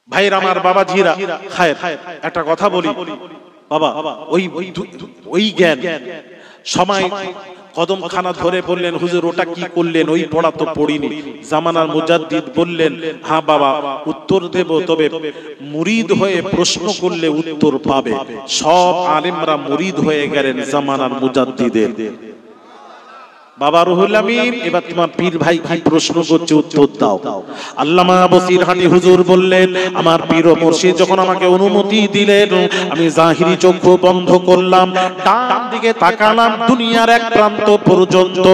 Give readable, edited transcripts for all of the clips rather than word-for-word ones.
ভাইরা আমার, বাবাজিরা, খায়ের একটা কথা বলি বাবা, ওই জ্ঞান সময় কদমখানা ধরে বললেন, হুজুর ওটা কি করলেন? ওই পড়া তো পড়িনি। জামানার মুজাদ্দিদ বললেন, হ্যাঁ বাবা উত্তর দেব, তবে মুরিদ হয়ে প্রশ্ন করলে উত্তর পাবে। সব আলেমরা মুরিদ হয়ে গেলেন জামানার মুজাদ্দিদের। বাবা রুহুল আমিন, এবার তোমার পীর ভাই কি প্রশ্ন করছে উত্তর দাও। আল্লামা বসিরহাটি হুজুর বললেন, আমার পীর ও মুর্শিদ যখন আমাকে অনুমতি দিলেন, আমি জাহিরি চক্ষু বন্ধ করলাম, ডান দিকে তাকালাম, দুনিয়ার এক প্রান্ত পর্যন্ত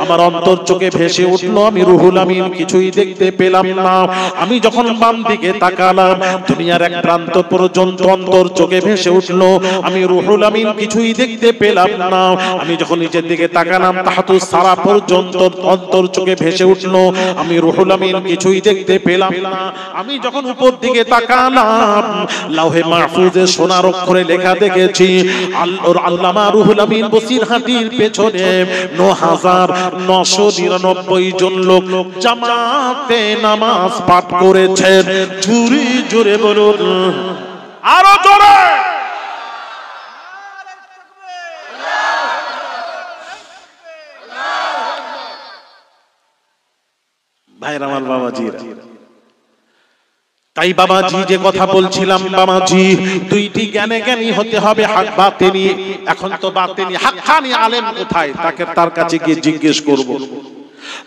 আমার অন্তর চোখে ভেসে উঠলো। আমি রুহুল আমিন কিছুই দেখতে পেলাম না। আমি যখন বাম দিকে তাকালাম, দুনিয়ার এক প্রান্ত পর্যন্ত অন্তর চোখে ভেসে উঠলো। আমি রুহুল আমিন কিছুই দেখতে পেলাম না। আমি যখন নিচের দিকে তাকালাম, তাহাতু সারা পর্যন্ত অন্তর চোখে ভেসে উঠলো। আমি রুহুল আমিন কিছুই দেখতে পেলাম না। আমি যখন উপর দিকে তাকালাম, লাউহে মাহফুজে সোনার অক্ষরে লেখা দেখেছি, আল্লামা রুহুল আমিন বসিরহাটির পেছনে ৯,৯৯৯ জন লোক জামাতে নামাজ পাঠ করেছেন। জোরে জোরে বলুন, আরো জোরে। ভাইরা আমার, বাবাজি, তাই বাবাজি যে কথা বলছিলাম, বাবাজি দুইটি জ্ঞানে জ্ঞানী হতে হবে, হক বাতিনি। এখন তো বাতিনি, হাক্কানি আলেম কোথায়? তার কাছে গিয়ে জিজ্ঞেস করব।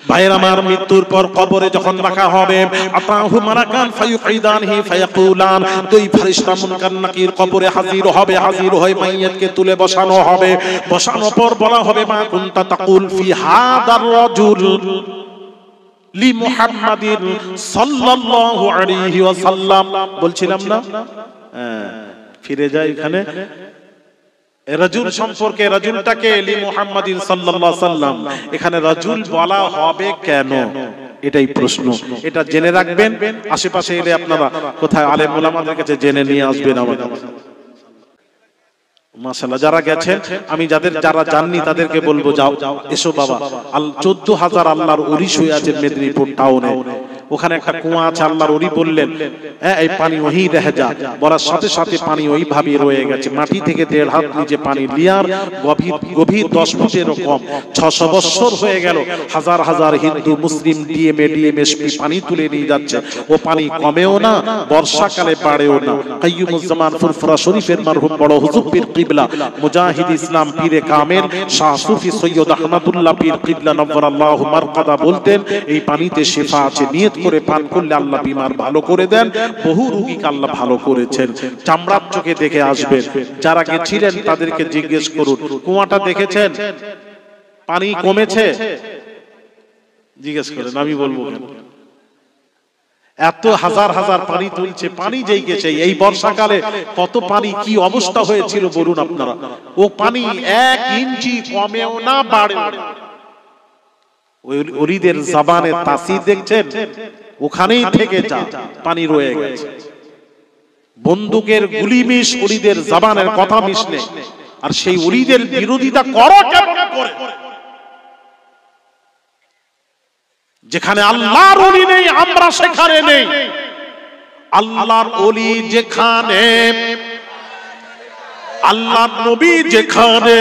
ভাইরা আমার, মৃত্যুর পর কবরে যখন রাখা হবে, আতাহু মালাকান ফায়ুকিদানহি ফায়াকুলান, দুই ফেরেশতা মুনকার নাকির কবরে হাজির হবে। হাজির হয়ে মাইয়াতকে তুলে বসানো হবে। বসানোর পর বলা হবে, মা কুনতা তাকুল ফি হাদার রাজুল লি মুহাম্মাদিন সাল্লাল্লাহু আলাইহি ওয়াসাল্লাম। বলছিলাম না, ফিরে যাই এখানে। রাজুল সম্পর্কে, রাজুলটাকে লি মুহাম্মাদিন সাল্লাল্লাহু আলাইহি ওয়াসাল্লাম, এখানে রাজুল বলা হবে কেন? এটাই প্রশ্ন। এটা জেনে রাখবেন। আশেপাশে এলে আপনারা কোথায় আলেম ওলামাদের কাছে জেনে নিয়ে আসবেন আমাদের। মাশাআল্লাহ, যারা গেছেন, আমি যারা জাননি তাদেরকে বলবো, যাও এসো বাবা। 14,000 আল্লাহর ওলি শুয়ে আছে মেদিনীপুর টাউনে। ওখানে একটা কুয়া আছে। আল্লাহর ওলি বললেন, এই পানি ওহি রহে যা, বলার সাথে সাথে পানি ওইভাবে রয়ে গেছে। মাটি থেকে 1.5 হাত নিচে পানি, লিয়ার গভীর 10 ফুটের কম। 600 বছর হয়ে গেল। হাজার হাজার হিন্দু মুসলিম ডিএমএসপি পানি তুলে নিয়ে যাচ্ছে। ও পানি কমেও না, বর্ষাকালে বাড়েও না। কাইয়ুমুজ্জামান ফুরফুরা শরীফের মারহুম বড় হুজুর পীর কিবলা মুজাহিদ ইসলাম পীরে কামেল শাহ সুফি সৈয়দ আহমদুল্লাহ পীর কিবলা নব্বরাল্লাহু মারকাদা বলতেন, এই পানিতে শিফা আছে, নিয়ত করে পান করলে আল্লাহ বিমার ভালো করে দেন। বহু রোগীকে আল্লাহ ভালো করেছেন। চামড়ার চোখে দেখে আসবেন। যারা গেছিলেন তাদেরকে জিজ্ঞেস করুন, কুয়াটা দেখেছেন? পানি কমেছে? জিজ্ঞেস করেন, আমি বলবো কেন? এত হাজার হাজার পানি তুলছে, পানি যেই গেছে। এই বর্ষাকালে কত পানি, কি অবস্থা হয়েছিল বলুন আপনারা। ও পানি 1 ইঞ্চি কমেও না, বাড়েও না। ওই ওলিদের জবানে তাসির দেখছেন, ওখানেই থেকে যা, পানি রয়ে গেছে। বন্দুকের গুলি মিশ, ওলিদের জবানের কথা মিশলে, আর সেই ওলিদের বিরোধিতা করো কেমন করে? যেখানে আল্লাহর ওলি নেই, আমরা সেখানে নেই। আল্লাহর ওলি যেখানে, আল্লাহর নবী যেখানে,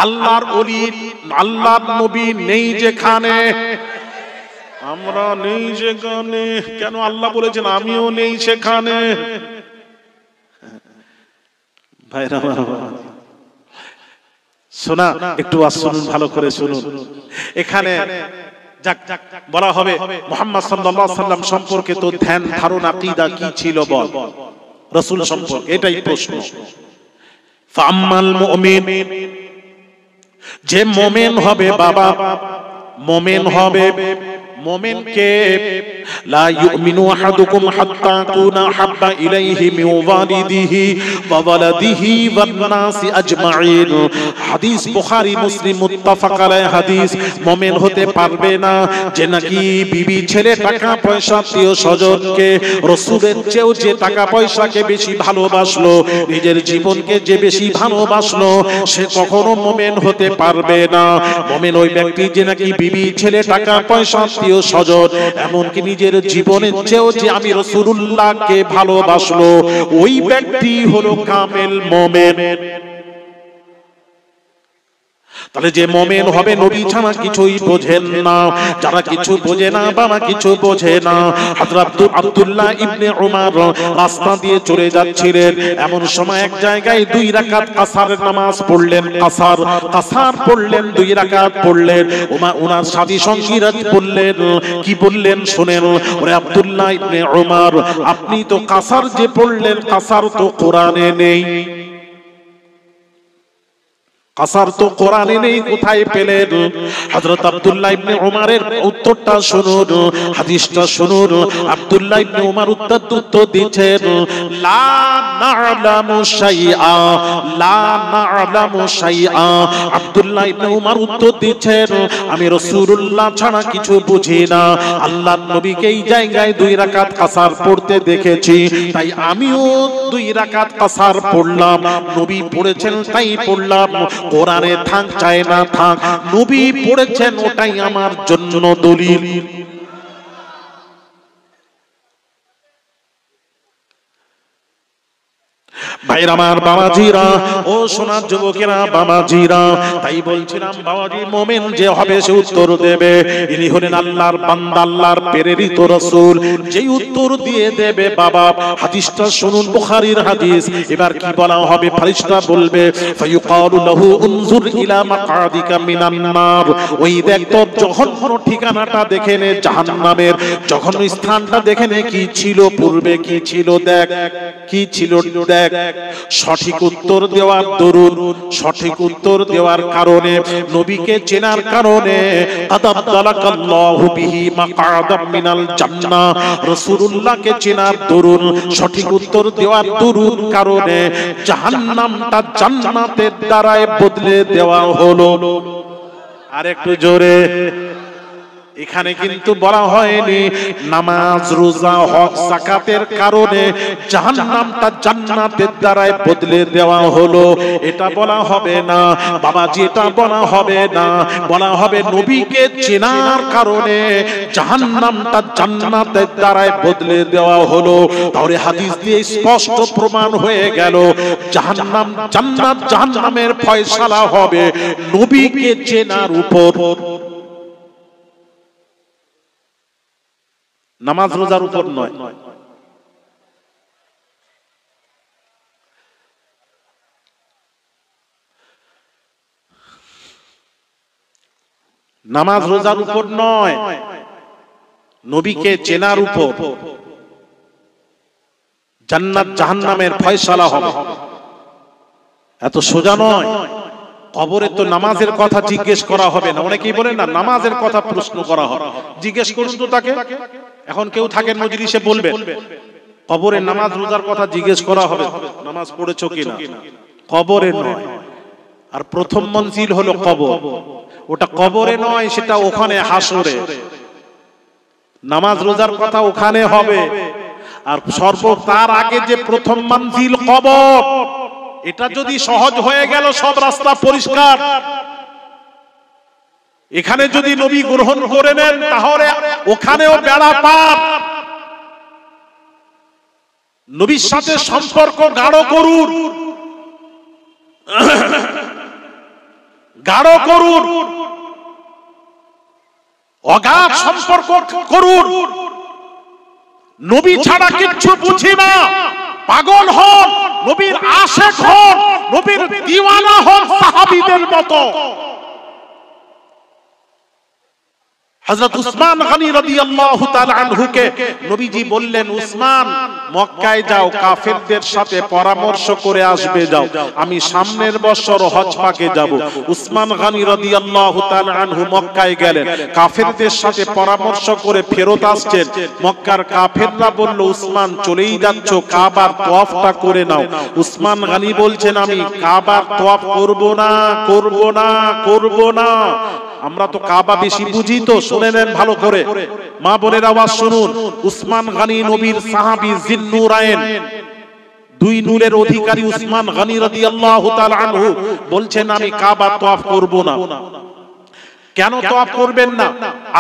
আল্লাহর ওলি আল্লাহর নবী নেই যেখানে, আমরা নেই যেখানে। কেন? আল্লাহ বলেছেন আমিও নেই সেখানে। ভাইরা শোনা, একটু শুনুন, ভালো করে শুনুন। এখানে বলা হবে মুহাম্মদ সাল্লাল্লাহু আলাইহি ওয়াসাল্লাম সম্পর্কে তো ধ্যান ধারণা আকীদা কি ছিল বল, রাসূল সম্পর্কে, এটাই প্রশ্ন। ফাআম্মাল মুমিন, যে মুমিন হবে বাবা, মুমিন হবে, মুমিনকে লা ইউমিনু আহাদুকুম হাত্তা কুনা হাব্বা ইলাইহি মিন ওয়ালিদিহি ওয়া ওয়ালাদিহি ওয়ান নাসি আজমাইন। হাদিস বুখারী মুসলিম মুত্তাফাক আলাইহি হাদিস। মুমিন হতে পারবে না যে নাকি বিবি, ছেলে, টাকা পয়সা, আত্মীয় স্বজনকে রাসূলের চেয়েও যে টাকা পয়সাকে বেশি ভালোবাসলো, নিজের জীবনকে যে বেশি ভালোবাসলো, সে কখনো মুমিন হতে পারবে না। মুমিন ওই ব্যক্তি যে নাকি বিবি, ছেলে, টাকা পয়সা, আত্মীয় আত্মীয় স্বজন, এমনকি নিজের জীবনের চেয়েও যে আমি রাসূলুল্লাহকে ভালোবাসলো, ওই ব্যক্তি হলো কামেল মুমিন। তাহলে যে মুমিন হবে নবী ছাড়া কিছুই বোঝেন না। যারা কিছু বোঝে না, বাবা কিছু বোঝে না। হযরত আব্দুল্লাহ ইবনে উমর রাস্তা দিয়ে চলে যাচ্ছিলেন, এমন সময় এক জায়গায় 2 রাকাত কাসারের নামাজ পড়লেন। কাসার পড়লেন, 2 রাকাত পড়লেন। ওনার সাথী সঙ্গীরা বললেন, কি বললেন শুনেন, ওরে আব্দুল্লাহ ইবনে উমর, আপনি তো কাসার যে পড়লেন, কাসার তো কোরআনে নেই। কাসার তো কোরআনে নেই, কোথায় পেলেন? হযরত আব্দুল্লাহ ইবনে উমরের উত্তরটা শুনুন, হাদিসটা শুনুন। আব্দুল্লাহ ইবনে উমর উত্তর দিচ্ছেন, লা না'লামু শাইআ, লা না'লামু শাইআ। আব্দুল্লাহ ইবনে উমর উত্তর দিচ্ছেন, আমি রাসূলুল্লাহ ছাড়া কিছু বুঝি না। আল্লাহর নবীকে এই জায়গায় 2 রাকাত কাসার পড়তে দেখেছি, তাই আমিও 2 রাকাত কাসার পড়লাম। নবী পড়েছেন তাই পড়লাম। কোরআনে থাক চাই না থাক, নবী পড়েছেন ওটাই আমার জন্য দলিল। ভাইরা আমার, বাবাজিরা, ও সোনার যুবকেরা, বাবাজিরা, তাই বলছিলাম বাবাজি, মুমিন যে হবে সে উত্তর দেবে। ইনি হলেন আল্লাহর বান্দা, আল্লাহর প্রেরিত রাসূল। যেই উত্তর দিয়ে দেবে বাবা, হাদিসটা শুনুন, বুখারীর হাদিস। এবার কি বলা হবে? ফেরেশতা বলবে, ফায়ুকালু লাহু উনজুর ইলা মাকআদিকা মিনান নার। ওই দেখ তোর জঘন্য ঠিকানাটা দেখে নে, জাহান্নামের জঘন্য স্থানটা দেখে নে। কি ছিল পূর্বে, কি ছিল দেখ, কি ছিল দেখ। সঠিক উত্তর দেওয়ার দরুন, সঠিক উত্তর দেওয়ার কারণে, নবীকে চেনার কারণে, আদাবদালাকাল্লাহু বিহি মাকআদাম মিনাল জান্নাহ। রাসূলুল্লাহকে চেনার দরুন, সঠিক উত্তর দেওয়ার দরুন কারণে জাহান্নামটা জান্নাতের দ্বারায় বদলে দেওয়া হলো। আর একটু জোরে। এখানে কিন্তু বলা হয়নি নামাজ, রোজা, হজ, যাকাতের কারণে জাহান্নামটা জান্নাতের দ্বারায় বদলে দেওয়া হলো, এটা বলা হবে না বাবাজি, এটা বলা হবে না। বলা হবে নবীকে চেনার কারণে জাহান্নামটা জান্নাতের দ্বারায় বদলে দেওয়া হলো। তাহলে হাদিস দিয়ে স্পষ্ট প্রমাণ হয়ে গেল, জাহান্নাম জান্নাত, জাহান্নামের ফয়সালা হবে নবীকে চেনার উপর। নামাজ রোজার উপর নয়। নামাজ রোজার উপর নয়, নবীকে চেনার উপর জান্নাত জাহান্নামের ফয়সালা হবে। এত সোজা নয়। কবরে তো নামাজের কথা জিজ্ঞেস করা হবে না। অনেকেই বলেন না, নামাজের কথা প্রশ্ন করা হবে। জিজ্ঞেস করুন তো তাকে। এখন কেউ থাকেন মজলিসে বলবেন, কবরে নামাজ রোজার কথা জিজ্ঞেস করা হবে, নামাজ পড়েছো কিনা। কবরে নয়। আর প্রথম মঞ্জিল হলো কবর, ওটা কবরে নয়, সেটা ওখানে হাসরে। নামাজ রোজার কথা ওখানে হবে। আর তার আগে যে প্রথম মঞ্জিল কবর, এটা যদি সহজ হয়ে গেল, সব রাস্তা পরিষ্কার। এখানে যদি নবী গ্রহণ করে নেন, তাহলে ওখানেও বেড়া পার। নবীর সাথে সম্পর্ক গাঢ় করুন, গাঢ় করুন, অগাধ সম্পর্ক করুন। নবী ছাড়া কিচ্ছু বুঝি না, পাগল হন, নবীর আশিক হন, নবীর দিওয়ানা হন সাহাবীদের মতো। হযরত উসমান গনি রাদিয়াল্লাহু তাআলা আনহুকে নবীজি বললেন, উসমান মক্কায় যাও, কাফেরদের সাথে পরামর্শ করে আসবে, যাও, আমি সামনের বছর হজ পাকে যাব। উসমান গনি রাদিয়াল্লাহু তাআলা আনহু মক্কায় গেলেন, কাফেরদের সাথে পরামর্শ করে ফেরত আসছেন। মক্কার কাফেররা বলল, উসমান চলেই যাচ্ছ, কাবার তওয়াফটা করে নাও। উসমান গনি বলছেন, আমি কাবার তওয়াফ করব না, করব না, করব না। আমরা তো কাবা বেশি বুঝি, তো শুনে নেন ভালো করে, মা বোনের আওয়াজ শুনুন। উসমান গনি নবীর সাহাবী, জিন্নুরাইন, 2 নূরের অধিকারী উসমান গনি রাদিয়াল্লাহু তাআলা আনহু বলছেন, আমি কাবা তওয়াফ করব না। কেন তওয়াফ করবেন না?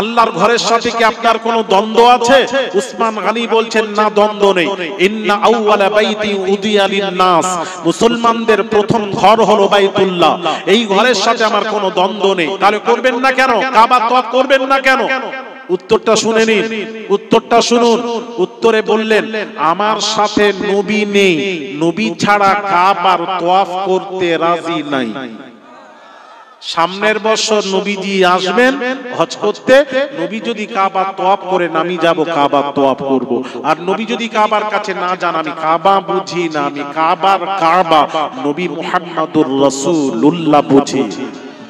আল্লাহর ঘরের সাথে কি আপনার কোনো দ্বন্দ্ব আছে? উসমান গনি বলছেন না, দ্বন্দ্ব নেই। ইন্না আউওয়ালা বাইতি উদিয়া লিন-নাস, মুসলমানদের প্রথম ঘর হলো বাইতুল্লাহ, এই ঘরের সাথে আমার কোনো দ্বন্দ্ব নেই। তাহলে করবেন না কেন? কাবা তওয়াফ করবেন না কেন? উত্তরটা শুনে নিন, উত্তরটা শুনুন। উত্তরে বললেন, আমার সাথে নবী নেই, নবী ছাড়া কাবার তওয়াফ করতে রাজি নাই। সামনের বছর নবীজি আসবেন হজ করতে, নবী যদি কাবা তওয়াফ করেন আমি যাব কাবা তওয়াফ করব। আর নবী যদি কাবার কাছে না যান, আমি কাবা বুঝি না, আমি কাবার কাবা নবী মুহাম্মদুর রাসূলুল্লাহ বুঝি।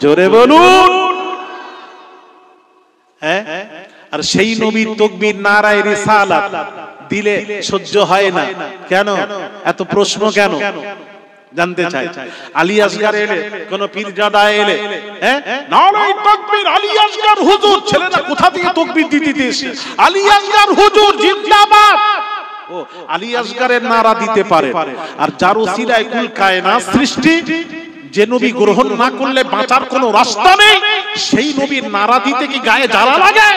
জোরে বলুন। হ্যাঁ, আর সেই নবীর তাকবীর নারায়ে রিসালাত দিলে সহ্য হয় না কেন? এত প্রশ্ন কেন জানতে চাই। আলী আসগার এলে, কোন পীরজাদা এলে, হ্যাঁ নারায়ে তাকবীর আলী আসগার হুজুর, ছেলেরা কোথা থেকে তাকবীর দিতে এসে আলী আসগার হুজুর জিন্দাবাদ। ও আলী আসগারের নারা দিতে পারে, আর যার ওসিলায় কুল কায়নাত সৃষ্টি, যে নবী গ্রহণ না করলে বাঁচার কোনো রাস্তা নেই, সেই নবীর নারা দিতে কি গায়ে জ্বালা লাগে?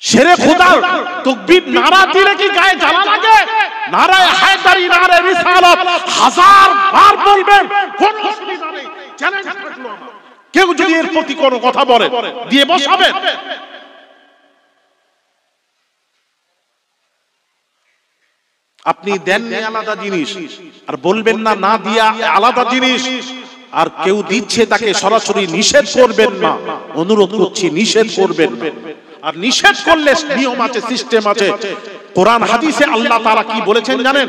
শেরে খোদার তাকবীর নারা দিলে কি গায়ে জ্বালা লাগে? নারায়ে হায়দারি, নারায়ে রিসালাত হাজার বার বলবেন, কোনো অসুবিধা নেই। চ্যালেঞ্জ থাকলো আমার, কেউ যদি এর প্রতি কোনো কথা বলে দিয়ে বসাবেন। আপনি দেননি আলাদা জিনিস, আর বলবেন না না দিয়া আলাদা জিনিস। আর কেউ দিচ্ছে তাকে সরাসরি নিষেধ করবেন না, অনুরোধ করছি নিষেধ করবেন। আর নিষেধ করলে নিয়ম আছে, সিস্টেম আছে। কোরআন হাদিসে আল্লাহ তাআলা কি বলেছেন জানেন?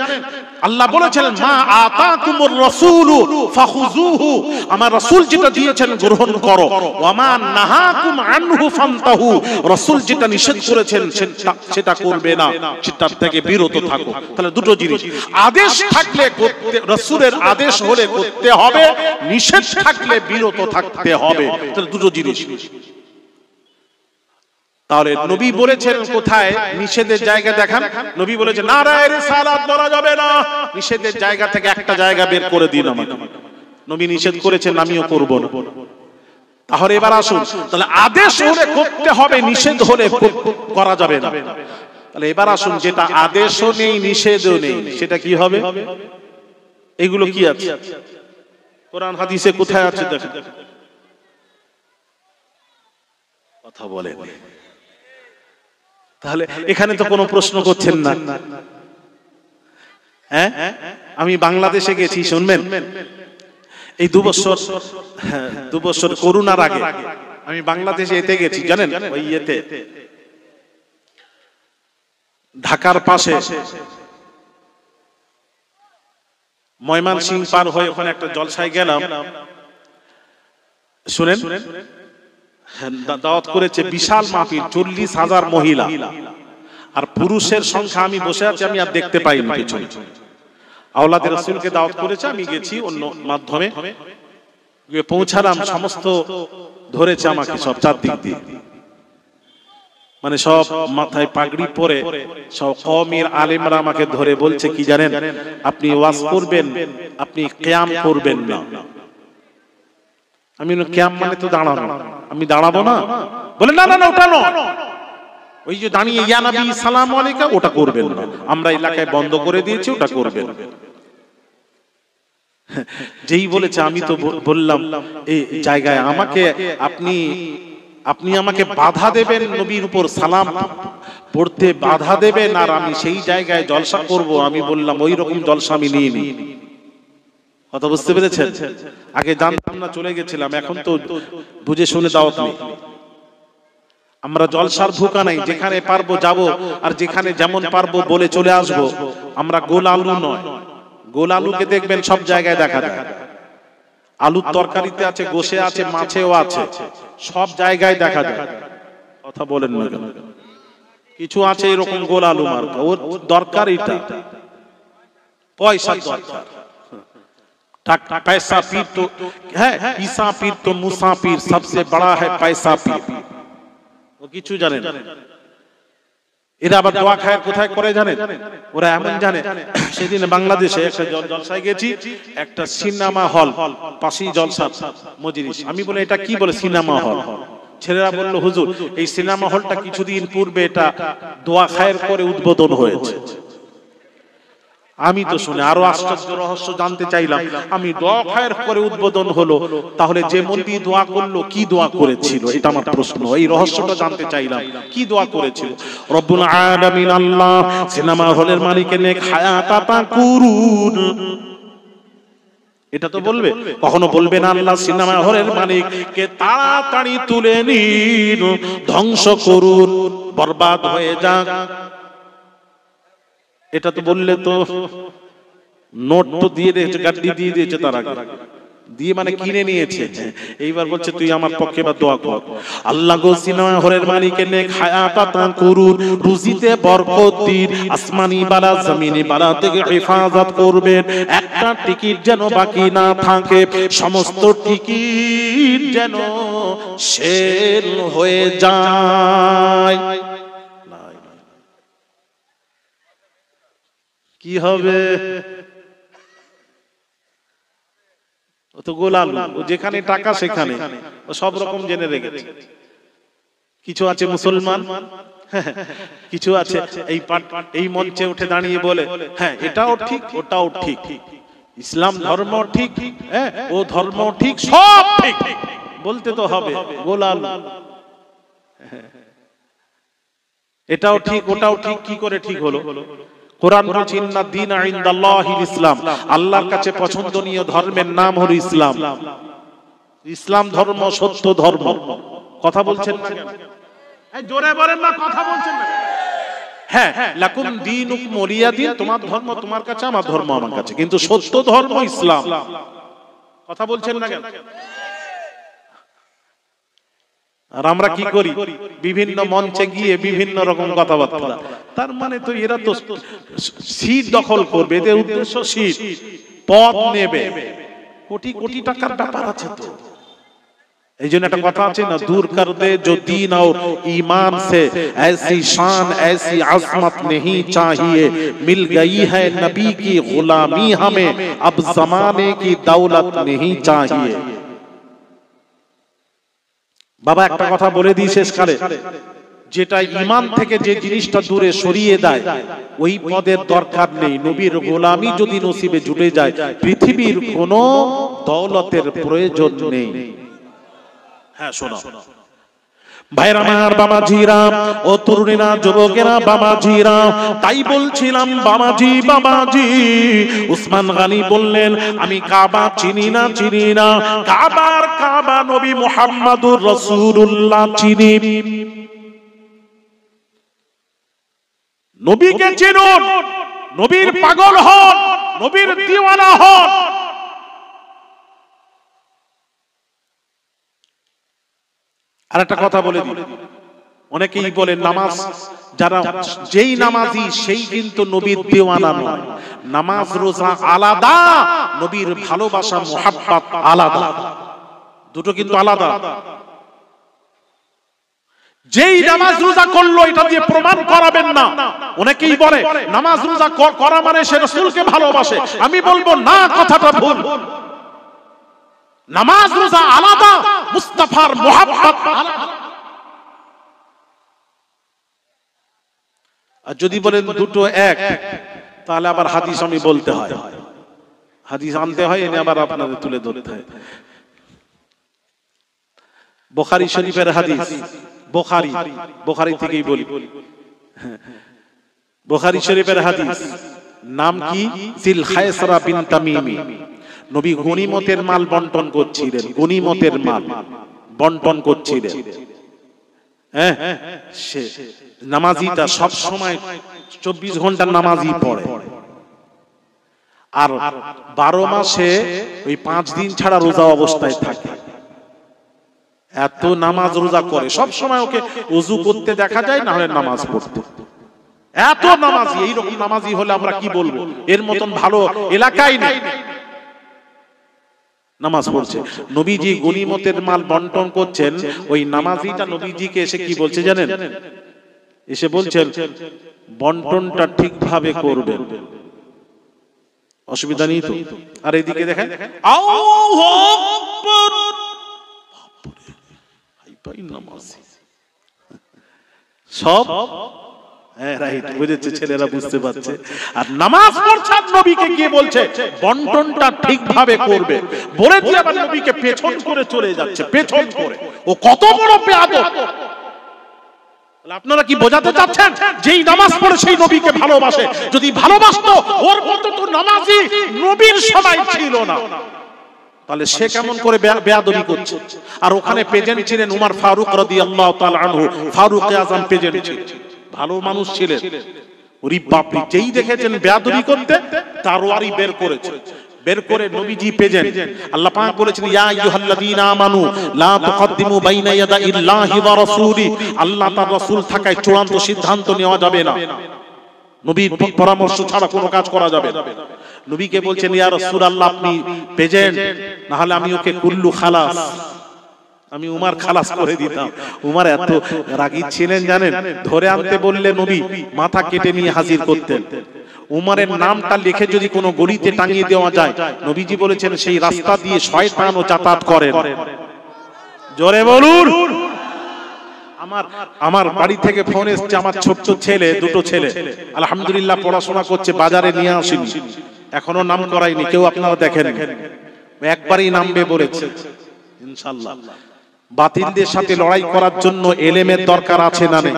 আল্লাহ বলেছেন, মা আতাকুমুর রাসূলু ফাখুযুহু, আমার রাসূল যেটা দিয়েছেন গ্রহণ করো, ওয়া মা নাহাকুম আনহু ফান্তাহু, রাসূল যেটা নিষেধ করেছেন সেটা করবে না, সেটা থেকে বিরত থাকো। তাহলে দুটো জিনিস, আদেশ থাকলে করতে, রাসূলের আদেশ হলে করতে হবে, নিষেধ থাকলে বিরত থাকতে হবে। তাহলে দুটো জিনিস। তাহলে নবী বলেছেন কোথায় নিষেধের জায়গা দেখান? নবী বলেছেন নারায়ে রিসালাত বলা যাবে না, নিষেধের জায়গা থেকে একটা জায়গা বের করে দিন আমাকে। নবী নিষেধ করেছেন, আমিও করব না। তাহলে এবার আসুন, তাহলে আদেশ হলে করতে হবে, নিষেধ হলে করা যাবে না। তাহলে এবার আসুন, যেটা আদেশও নেই নিষেধও নেই, সেটা কি হবে? এগুলো কি আছে কোরআন হাদিসে কোথায় আছে দেখেন। কথা বলেন। তাহলে এখানে তো কোনো প্রশ্ন করছেন না। হ্যাঁ, আমি বাংলাদেশে গেছি, শুনবেন, এই 2 বছর করোনার আগে আমি বাংলাদেশে এতে গেছি জানেন, ওই ইয়েতে ঢাকার পাশে ময়মনসিংহ পার হয়ে ওখানে একটা জলসায় গেলাম। শুনেন, দাওয়াত করেছে বিশাল মাহফিল, 40,000 মহিলা, আর পুরুষের সংখ্যা আমি বসে আছি, আমি আর দেখতে পাইনি পেছনে। আওলাদে রাসূলকে দাওয়াত করেছে, আমি গেছি অন্য মাধ্যমে, গিয়ে পৌঁছালাম, সমস্ত ধরেছে আমাকে সব চারদিক দিয়ে, মানে সব মাথায় পাগড়ি পরে সব কওমের আলেমরা আমাকে ধরে বলছে কি জানেন, আপনি ওয়াজ করবেন, আপনি কিয়াম করবেন না। আমি কিয়াম মানে তো দাঁড়ানো, আমি দাঁড়াবো না। বলে না না না, ওটা নয়, ওই যে দাঁড়িয়ে ইয়া নবী সালাম আলাইকা, ওটা করবেন না, আমরা এলাকায় বন্ধ করে দিয়েছি, ওটা করবেন। যেই বলেছে, আমি তো বললাম এই জায়গায় আমাকে আপনি আমাকে বাধা দেবেন, নবীর উপর সালাম পড়তে বাধা দেবেন, আর আমি সেই জায়গায় জলসা করব। আমি বললাম ওই রকম জলসা আমি নিইনি। কথা বুঝতে পেরেছেন? আগে জানতাম না, চলে গেছিলাম, এখন তো বুঝে শুনে দাওয়াত নেই। আমরা জলসার ভুকা নাই, যেখানে পারবো যাব, আর যেখানে যেমন পারবো বলে চলে আসবো। আমরা গোল আলু নয়, গোল আলুকে দেখবেন সব জায়গায় দেখা যায়, আলুর তরকারিতে আছে, গোশে আছে, মাছেও আছে, সব জায়গায় দেখা যায়। কথা বলেন না কেন? কিছু আছে এরকম গোল আলু মার্কা, ওর দরকার এটা পয়সা দরকার। पैसा पीर तो है, ईसा पीर तो मूसा पीर, सबसे बड़ा है पैसा पीर। वो किचु जाने ना, এরা আবার দোয়া খায় কোথায় করে জানে? ওরা এমন জানে, সেদিন বাংলাদেশে একটা জলসায় গেছি, একটা সিনেমা হল পাশেই জলসা মজলিস। আমি বলে এটা কি? বলে সিনেমা হল। ছেলেরা বললো হুজুর এই সিনেমা হলটা কিছুদিন পূর্বে এটা দোয়া খায়ের করে উদ্বোধন হয়েছে। আমি তো শুনে আরো আশ্চর্য রহস্য জানতে চাইলাম। আমি দোয়া খায়ের করে উদ্বোধন হলো, তাহলে যে মন্দি দোয়া করলো কি দোয়া করেছিল? এটা আমার প্রশ্ন। এই রহস্যটা জানতে চাইলাম, কি দোয়া করেছিল? রব্বুল আলামিন আল্লাহ সিনেমা হলের মালিকের নেক হায়াত আতা করুন, এটা তো বলবে। কখনো বলবে না আল্লাহ সিনেমা হলের মালিককে তাড়াতাড়ি তুলে নিন, ধ্বংস করুন, বরবাদ হয়ে যাক। এটা তো বললে তো নোট তো দিয়ে দিয়েছে, গাড়ি দিয়ে দিয়েছে, তার আগে দিয়ে মানে কিনে নিয়েছে। এইবার বলছে তুই আমার পক্ষে বা দোয়া কর। আল্লাহ গো সিনেমা হলের মালিকের নেক হায়াত আতা করুন, রুজিতে বরকত দিন, আসমানি বালা জমিনি বালা থেকে হেফাজত করবেন, একটা টিকিট যেন বাকি না থাকে, সমস্ত টিকিট যেন সেল হয়ে যায়। কি হবে? ও তো গোলাল, ও যেখানে টাকা সেখানে ও সব রকম জেনে রেখেছে। কিছু আছে মুসলমান, কিছু আছে এই মঞ্চে উঠে দাঁড়িয়ে বলে হ্যাঁ এটাও ঠিক ওটাও ঠিক, ইসলাম ধর্ম ঠিক, হ্যাঁ ও ধর্ম ঠিক, সব ঠিক বলতে তো হবে। গোলাল, এটাও ঠিক ওটাও ঠিক, কি করে ঠিক হলো? কোরআন বলছে ইন্না দীনা ইনদাল্লাহিল ইসলাম, আল্লাহর কাছে পছন্দনীয় ধর্মের নাম হলো ইসলাম। ইসলাম ধর্ম সত্য ধর্ম। কথা বলছেন না কেন? এই জোরে বলেন না, কথা বলছেন না। হ্যাঁ লাকুম দীনুকুম ওয়ালিয়া দীন, তোমার ধর্ম তোমার কাছে, আমার ধর্ম আমার কাছে, কিন্তু সত্য ধর্ম ইসলাম। কথা বলছেন না কেন? আর আমরা কি করি? বিভিন্ন মঞ্চে গিয়ে বিভিন্ন রকম কথাবার্তা। তার মানে তো এরা তো সিট দখল করবে, এদের উদ্দেশ্য সিট, পদ নেবে, কোটি কোটি টাকার ব্যাপার আছে তো। এই জন্য একটা কথা আছে না, দূর কর দে जो दीन और ईमान से ऐसी शान ऐसी अजमत नहीं चाहिए, मिल गई है नबी की गुलामी हमें, अब जमाने की दौलत नहीं चाहिए। বাবা একটা কথা বলে দিই শেষকালে, যেটা ঈমান থেকে যে জিনিসটা দূরে সরিয়ে দেয় ওই পদের দরকার নেই। নবীর গোলামি যদি নসিবে জুটে যায়, পৃথিবীর কোনো দৌলতের প্রয়োজন নেই। হ্যাঁ শোনো ভাইরা আমার, বাবাজিরা ও তরুণীরা, যুবকেরা, বাবাজিরা, তাই বলছিলাম বাবাজি বাবাজি। উসমান গনি বললেন আমি কাবা চিনি না, চিনি না, কাবার কাবা নবী মুহাম্মাদুর রাসূলুল্লাহ চিনি। নবীকে চিনুন, নবীর পাগল হন, নবীর দিওয়ানা হন। আর একটা কথা বলে দিই, অনেকেই বলে নামাজ, যারা যেই নামাজি সেই কিন্তু নবীর দিওয়ানা নয়। নামাজ রোজা আলাদা, নবীর ভালোবাসা মুহাব্বত আলাদা, দুটো কিন্তু আলাদা। যেই নামাজ রোজা করলো এটা দিয়ে প্রমাণ করাবেন না। অনেকেই বলে নামাজ রোজা করা মানে সে রাসূলকে ভালোবাসে। আমি বলবো না, কথাটা ভুল। নামাজ রোজা আলাদা, মুস্তাফার মুহাব্বত আলাদা। আর যদি বলেন দুটো এক, তাহলে আবার হাদিস আমি বলতে হয়, হাদিস আনতে হয়, এনে আবার আপনাদের তুলে ধরতে হয়। বুখারী শরীফের হাদিস, বুখারী থেকেই বলি। বুখারী শরীফের হাদিস, নাম কি? জিল খায়সরা বিন তামিমি। নবী গনিমতের মাল বন্টন করছিলেন, গনিমতের মাল বন্টন করছিলেন। হ্যাঁ, সে নামাজিটা সব সময় 24 ঘন্টা নামাজই পড়ে, আর 12 মাসে ওই 5 দিন ছাড়া রোজা অবস্থায় থাকে। এত নামাজ রোজা করে, সব সময় ওকে ওযু করতে দেখা যায়, না হলে নামাজ পড়তে। এত নামাজি, এইরকম নামাজি হলে আমরা কি বলবো? এর মতন ভালো এলাকায় নেই। নামাজ পড়ছে, নবীজি গনিমতের মাল বন্টন করছেন। ওই নামাজিটা নবীজিকে এসে কি বলছে জানেন? এসে বলছেন বন্টনটা ঠিকভাবে করবেন, অসুবিধা নেই তো। আর এইদিকে দেখেন আল্লাহু আকবার, সব রাইট বুঝেছে, ছেলেরা বুঝতে পারছে। আর নামাজ পড়ছে নবীকে গিয়ে বলছে বন্টনটা ঠিকভাবে করবে, বলে দিয়ে আবার নবীকে পেছন করে চলে যাচ্ছে, পেছন করে। ও কত বড় বেয়াদব! আপনারা কি বোঝাতে চাচ্ছেন যেই নামাজ পড়ে সেই নবীকে ভালোবাসে? যদি ভালোবাসতো ওর মতো তো নামাজি নবীর সময় ছিল না, তাহলে সে কেমন করে বেয়াদবি করছে? আর ওখানে প্রেজেন্ট ছিলেন উমর ফারুক রাদিয়াল্লাহু তাআলা আনহু, ফারুক আযম প্রেজেন্ট ছিলেন, ভালো মানুষ ছিলেন। ওরে বাপ রে, যেই দেখেছেন বেয়াদবি করতে তারওয়ারি বের করেছে, বের করে নবীজি প্রেজেন্ট। আল্লাহ পাক বলেছেন ইয়া আইয়ুহাল্লাযীনা আমানু লা তুকদ্দিমু বাইনা ইয়াদাইল্লাহি ওয়া রাসূলি, আল্লাহ তার রাসূল থাকায় চূড়ান্ত সিদ্ধান্ত নেওয়া যাবে না, নবীর পরামর্শ ছাড়া কোনো কাজ করা যাবে না। নবীকে বলছেন ইয়া রাসূলুল্লাহ আপনি প্রেজেন্ট, না হলে আমি ওকে কুল্লু খালাস, আমি উমার খালাস করে দিতাম। উমার এত রাগী ছিলেন জানেন, ধরে আনতে বললে নবী মাথা কেটে নিয়ে হাজির করতেন। উমারের নামটা লিখে যদি কোনো গলিতে টাঙিয়ে দেওয়া যায়, নবীজি বলেছেন সেই রাস্তা দিয়ে শয়তানও যাতায়াত করে। জোরে বলুন। আমার বাড়ি থেকে ফোন এসেছে, আমার ছোট্ট ছেলে, দুটো ছেলে আলহামদুলিল্লাহ পড়াশোনা করছে, বাজারে নিয়ে আসিনি, এখনো নাম করাইনি, কেউ আপনারা দেখেন, একবারই নামবে বলেছে ইনশাআল্লাহ। বাতিলদের সাথে লড়াই করার জন্য এলেমের দরকার আছে না নেই?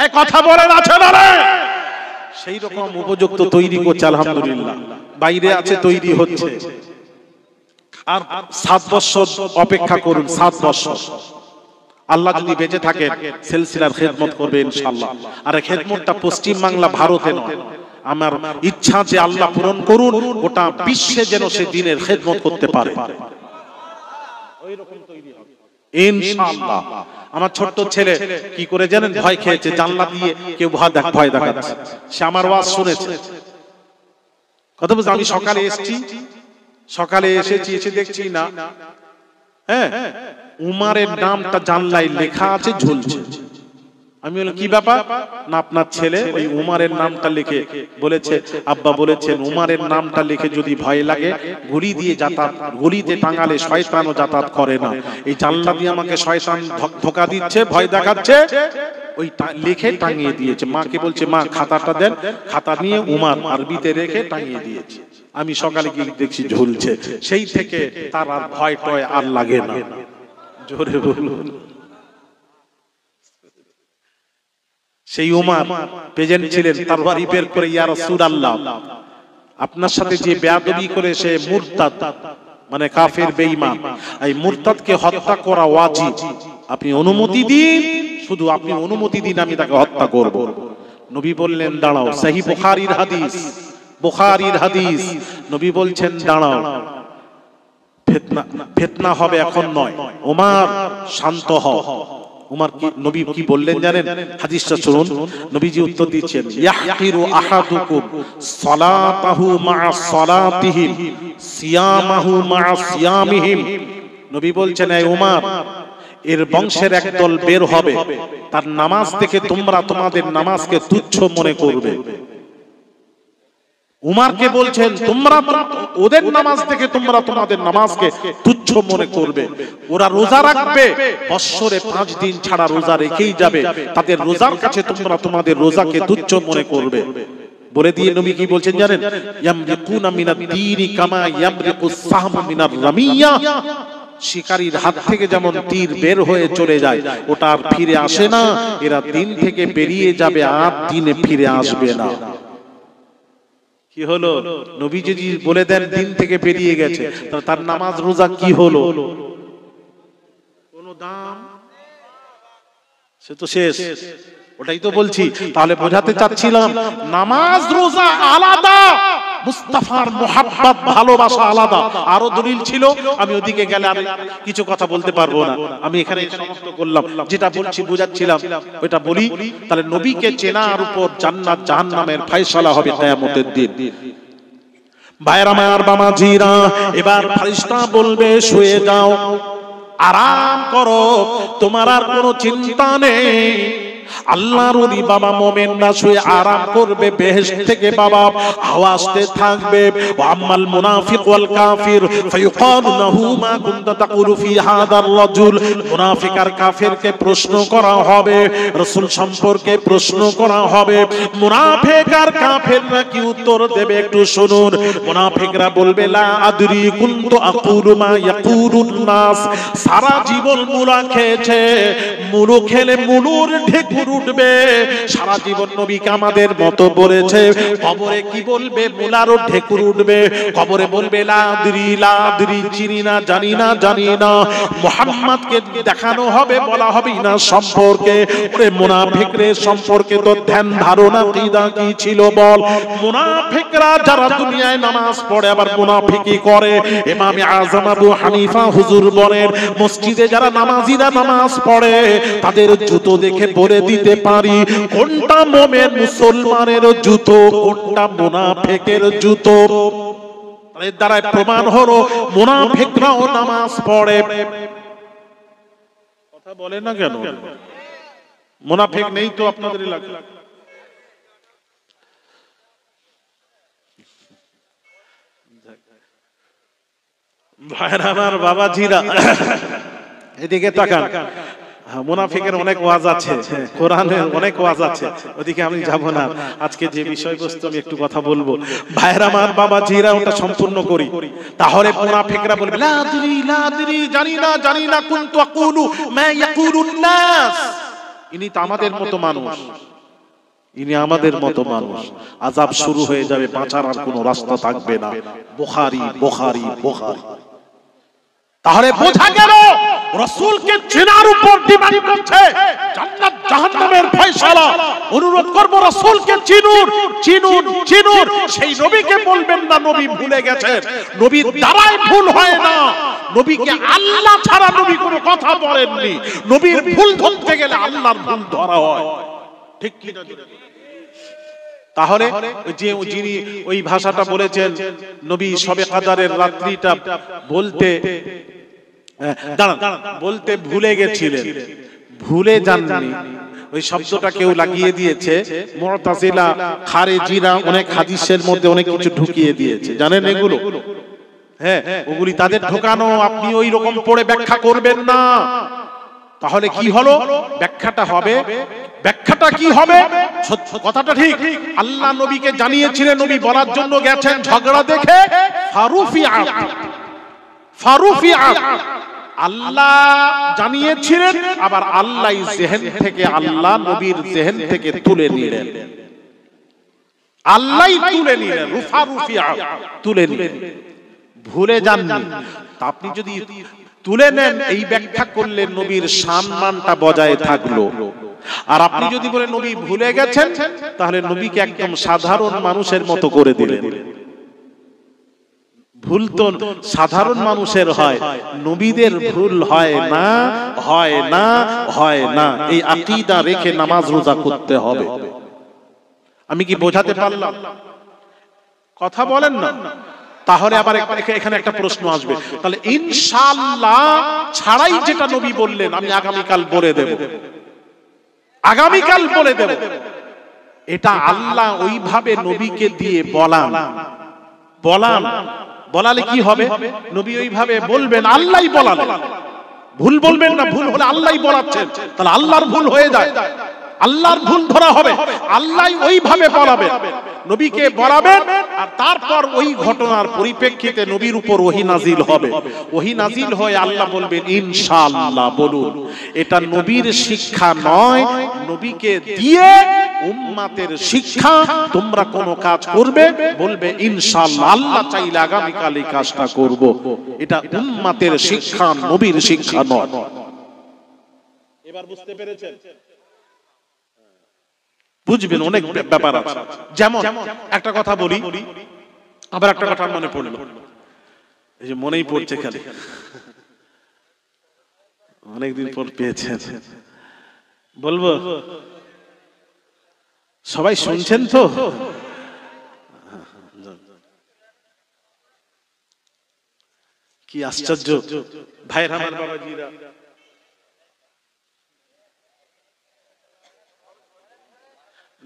এই কথা বলেন আছে না নেই? সেই রকম উপযুক্ত তৈরি করছে আলহামদুলিল্লাহ, বাইরে আছে তৈরি হচ্ছে। আর 7 বছর অপেক্ষা করুন, 7 বছর আল্লাহ যদি বেঁচে থাকে সিলসিলার খেদমত করবে ইনশাআল্লাহ। আর খেদমতটা পশ্চিম বাংলা, ভারতে নয়। আমার ইচ্ছা যে আল্লাহ পূরণ করুন, গোটা বিশ্বে যেন সে দিনের খেদমত করতে পারে, ওইরকম তৈরি হবে ইনশাআল্লাহ। আমার ছোট্ট ছেলে কি করে জানেন, ভয় খেয়েছে, জানলা দিয়ে কেউ ভয় দেখাচ্ছে, সে আমার ওয়াজ শুনেছে। কথা বুঝতে আমি সকালে এসেছি, এসে দেখছি না, হ্যাঁ উমারের নামটা জানলায় লেখা আছে, ঝুলছে। আমি বললাম কি ব্যাপার? না আপনার ছেলে ওই উমারের নামটা লিখে বলেছে, আব্বা বলেছেন উমারের নামটা লিখে যদি ভয় লাগে ঘুড়ি দিয়ে যাতায়াত, ঘুড়িতে টাঙালে শয়তানও যাতায়াত করে না। এই জানলা দিয়ে আমাকে শয়তান ধোঁকা দিচ্ছে, ভয় দেখাচ্ছে, ওই লিখে টাঙিয়ে দিয়েছে। মাকে বলছে মা খাতাটা দেন, খাতা নিয়ে উমার আরবিতে রেখে টাঙিয়ে দিয়েছে। আমি সকালে গিয়ে দেখছি ঝুলছে, সেই থেকে তার আর ভয় টয় আর লাগে না। জোরে বলুন। সেই উমার প্রেজেন্ট ছিলেন, তরবারি বের করে ইয়া রাসূলুল্লাহ আপনার সাথে যে বেয়াদবি করে সে মুরতাদ, মানে কাফের বেঈমান, এই মুরতাদকে হত্যা করা ওয়াজিব, আপনি অনুমতি দিন, শুধু আপনি অনুমতি দিন, আমি তাকে হত্যা করব। নবী বললেন দাঁড়াও, সহিহ বুখারীর হাদিস, বুখারীর হাদিস, নবী বলছেন দাঁড়াও, ফিতনা হবে এখন নয়, ওমর শান্ত হও। উমর কি নবী কি বললেন জানেন? হাদিসটা শুনুন, নবীজি উত্তর দিচ্ছেন ইয়াহকিরু আহাদুকুম সালাতাহু মা'a সালাতিহিম সিয়ামাহু মা'a সিয়ামিহিম। নবী বলছেন এই উমর, এর বংশের একদল বের হবে, তার নামাজ থেকে তোমরা তোমাদের নামাজকে তুচ্ছ মনে করবে। উমারকে বলছেন তোমরা ওদের নামাজ থেকে তোমরা তোমাদের নামাজকে তুচ্ছ মনে করবে। ওরা রোজা রাখবে, বৎসরে 5 দিন ছাড়া রোজা রেখেই যাবে, তাদের রোজার কাছে তোমরা তোমাদের রোজাকে তুচ্ছ মনে করবে। বলে দিয়ে নবী কি বলছেন জানেন? ইয়ামরিকুনা মিনাদ দীনি কামা ইয়ামরিকুস সাহমু মিনার রামিয়া। শিকারীর হাত থেকে যেমন তীর বের হয়ে চলে যায়, ওটা আর ফিরে আসে না, এরা দিন থেকে বেরিয়ে যাবে আর দিনে ফিরে আসবে না। কি হলো? নবী যদি বলে দেন দিন থেকে বেরিয়ে গেছে, তার নামাজ রোজা কি হলো? কোন দাম? সে তো শেষ। ওটাই তো বলছি। তাহলে বোঝাতে চাচ্ছিলাম নামাজ রোজা আলাদা, মুস্তাফার মুহাব্বত ভালোবাসা আলাদা। আরো দলিল ছিল, আমি ওদিকে গেলে আর কিছু কথা বলতে পারবো না, আমি এখানে সমাপ্ত করলাম। যেটা বলছি বোঝাচ্ছিলাম ওটা বলি। তাহলে নবীকে চেনার উপর জান্নাত জাহান্নামের ফয়সালা হবে কিয়ামতের দিন। ভাইরা আমার, বামাজিরা, এবার ফেরেশতা বলবে শুয়ে যাও, আরাম করো, তোমার আর কোনো চিন্তা নেই। আল্লাহর ওলি বাবা মুমিনরা শুয়ে আরাম করবে বেহেশত থেকে বাবা আওয়াজতে থাকবে আম্মাল মুনাফিক ওয়াল কাফির ফায়ুকালু লাহু মা কুনতা তাকুলু ফি হাদার রাজুল। মুনাফিক আর কাফিরকে প্রশ্ন করা হবে, রাসূল সম্পর্কে প্রশ্ন করা হবে। মুনাফিক আর কাফিররা কি উত্তর দেবে একটু শুনুন। মুনাফিকরা বলবে লা আদরি কুনতু আকুলু মা ইয়াকুলুন নাস। সারা জীবন মুলা খেয়েছে, মুলো খেলে মুলুর ঢেকুর উঠবে। সারা জীবন নবীকে আমাদের মতো বলেছে, কবরে কি বলবে? মুলারও ঢেকুর উঠবে। কবরে বলবে লা আদরি, চিনি না, জানি না, জানি না। মুহাম্মদকে দেখানো হবে, বলা হবে না সম্পর্কে। ওরে মুনাফিকদের সম্পর্কে তো ধ্যান ধারণা কি ছিল বল? মুনাফিকরা যারা দুনিয়ায় নামাজ পড়ে আবার মুনাফিকি করে। ইমামে আযম আবু হানিফা হুজুর বলেন, মসজিদে যারা নামাজিরা নামাজ পড়ে তাদের জুতো দেখে বলে দিতে পারি কোনটা মুমিন মুসলমানের জুতো, কোনটা মুনাফিকের জুতো। এর দ্বারা প্রমাণ হলো মুনাফিকরাও নামাজ পড়ে। কথা বলে না কেন? মুনাফিক নেই তো আপনাদের এলাকায়? ভাইরা আমার, বাবাজিরা এদিকে তাকান। মুনাফিকের অনেক ওয়াজ আছে, কোরআনের অনেক ওয়াজ আছে, ওদিকে আমি যাব না। আজকে যে বিষয়বস্তু আমি একটু কথা বলবো, ভাইরা আমার, বাবাজিরা, ওটা সম্পূর্ণ করি। তাহলে মুনাফিকরা বলবে লা আদরি, জানি না, জানি না, কুনতু আকুলু মা ইয়াকুলুন নাস। ইনি তো আমাদের মতো মানুষ, ইনি আমাদের মতো মানুষ। আযাব শুরু হয়ে যাবে, বাঁচার আর কোনো রাস্তা থাকবে না। বুখারী, বুখারী, বুখারী। তাহলে বোঝা গেল রাসূলকে চেনার উপর ডিমান্ড করছে জান্নাত জাহান্নামের ফয়সালা। অনুরোধ করব রাসূলকে চিনুন, চিনুন, চিনুন। সেই নবীকে বলবেন না নবী ভুলে গেছেন। নবীর দ্বারাই ভুল হয় না। নবীকে আল্লাহ ছাড়া নবী কোনো কথা বলেননি। নবীর ভুল ধরতে গেলে আল্লাহর ভুল ধরা হয়, ঠিক কি না? তাহলে যে যিনি ওই ভাষাটা বলেছেন, নবী শবে কদরের রাত্রিটা বলতে বলতে ভুলে গেছিলেন, ভুলে যাননি, ওই শব্দটা কেউ লাগিয়ে দিয়েছে। মুতাজিলা, খারেজিরা অনেক হাদিসের মধ্যে অনেক কিছু ঢুকিয়ে দিয়েছে, জানেন এগুলো? হ্যাঁ, ওগুলি তাদের ঢোকানো। আপনি ওই রকম পড়ে ব্যাখ্যা করবেন না। তাহলে কি হলো? ব্যাখ্যাটা হবে, ব্যাখ্যাটা কি হবে? কথাটা ঠিক, আল্লাহ নবীকে জানিয়েছিলেন, নবী বলার জন্য গেছেন, ঝগড়া দেখে ফারুফিআত আল্লাহ জানিয়েছিলেন, আবার আল্লাহ জেহেন থেকে, আল্লাহ নবীর জেহেন থেকে তুলে নিলেন, আল্লাহ তুলে নিলেন, ফারুফিআত তুলে নিলেন। ভুলে যাননি। আপনি যদি তুলে নেন, এই ব্যাখ্যা করলে নবীর সম্মানটা বজায় থাকলো। আর আপনি যদি বলেন নবী ভুলে গেছেন, তাহলে নবীকে একদম সাধারণ মানুষের মতো করে দিলেন। ভুল তো সাধারণ মানুষের হয়, নবীদের ভুল হয় না, হয় না, হয় না। এই আকীদা রেখে নামাজ রোজা করতে হবে। আমি কি বোঝাতে পারলাম? কথা বলেন না। তাহলে আবার এখানে একটা প্রশ্ন আসবে, তাহলে ইনশাআল্লাহ ছাড়াই যেটা নবী বললেন আমি আগামীকাল বলে দেব, আগামীকাল বলে দেব, এটা আল্লাহ ওইভাবে নবীকে দিয়ে বলালে কি হবে? নবী ওইভাবে বলবেন, আল্লাহই বলালেন, ভুল বলবেন না। ভুল হলে আল্লাহই বলাচ্ছেন, তাহলে আল্লাহর ভুল হয়ে যায়, আল্লাহর ভুল ধরা হবে। আল্লাহ ওইভাবে বলাবেন, নবীকে বলাবেন, আর তারপর ওই ঘটনার পরিপ্রেক্ষিতে নবীর উপর ওহী নাজিল হবে। ওহী নাজিল হয়ে আল্লাহ বলবেন ইনশাআল্লাহ বলুন। এটা নবীর শিক্ষা নয়, নবীকে দিয়ে উম্মতের শিক্ষা। তোমরা কোন কাজ করবে বলবে ইনশাআল্লাহ, আল্লাহ চাইলে আগামীকাল এই কাজটা করব। এটা উম্মতের শিক্ষা, নবীর শিক্ষা নয়। এবার বুঝতে পেরেছেন? বুঝবেন, অনেক ব্যাপার আছে। যেমন একটা কথা বলি, আবার একটা কথা মনে পড়লো, এই যে মনেই পড়ছে খালি, অনেকদিন পর পেয়েছেন, বলবো? সবাই শুনছেন তো? কি আশ্চর্য ভাইরা, আমার বাবাজিরা,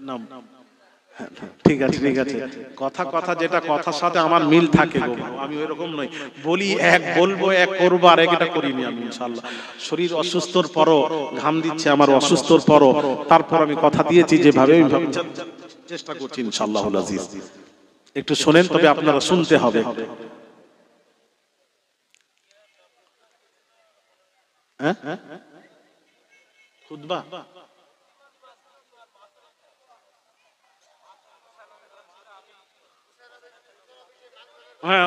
নাম ঠিক আছে ঠিক আছে, কথা কথা যেটা কথার সাথে আমার মিল থাকে গো, আমি ওইরকম নই, বলি এক বলবো এক করবো আর এটা করিনি আমি ইনশাআল্লাহ। শরীর অসুস্থর পরও ঘাম দিচ্ছে আমার, অসুস্থর পরও তারপর আমি কথা দিয়েছি যেভাবে আমি চেষ্টা করছি ইনশাআল্লাহুল আজিজ। একটু শোনেন, তবে আপনারা শুনতে হবে। হ্যাঁ খুতবা হ্যাঁ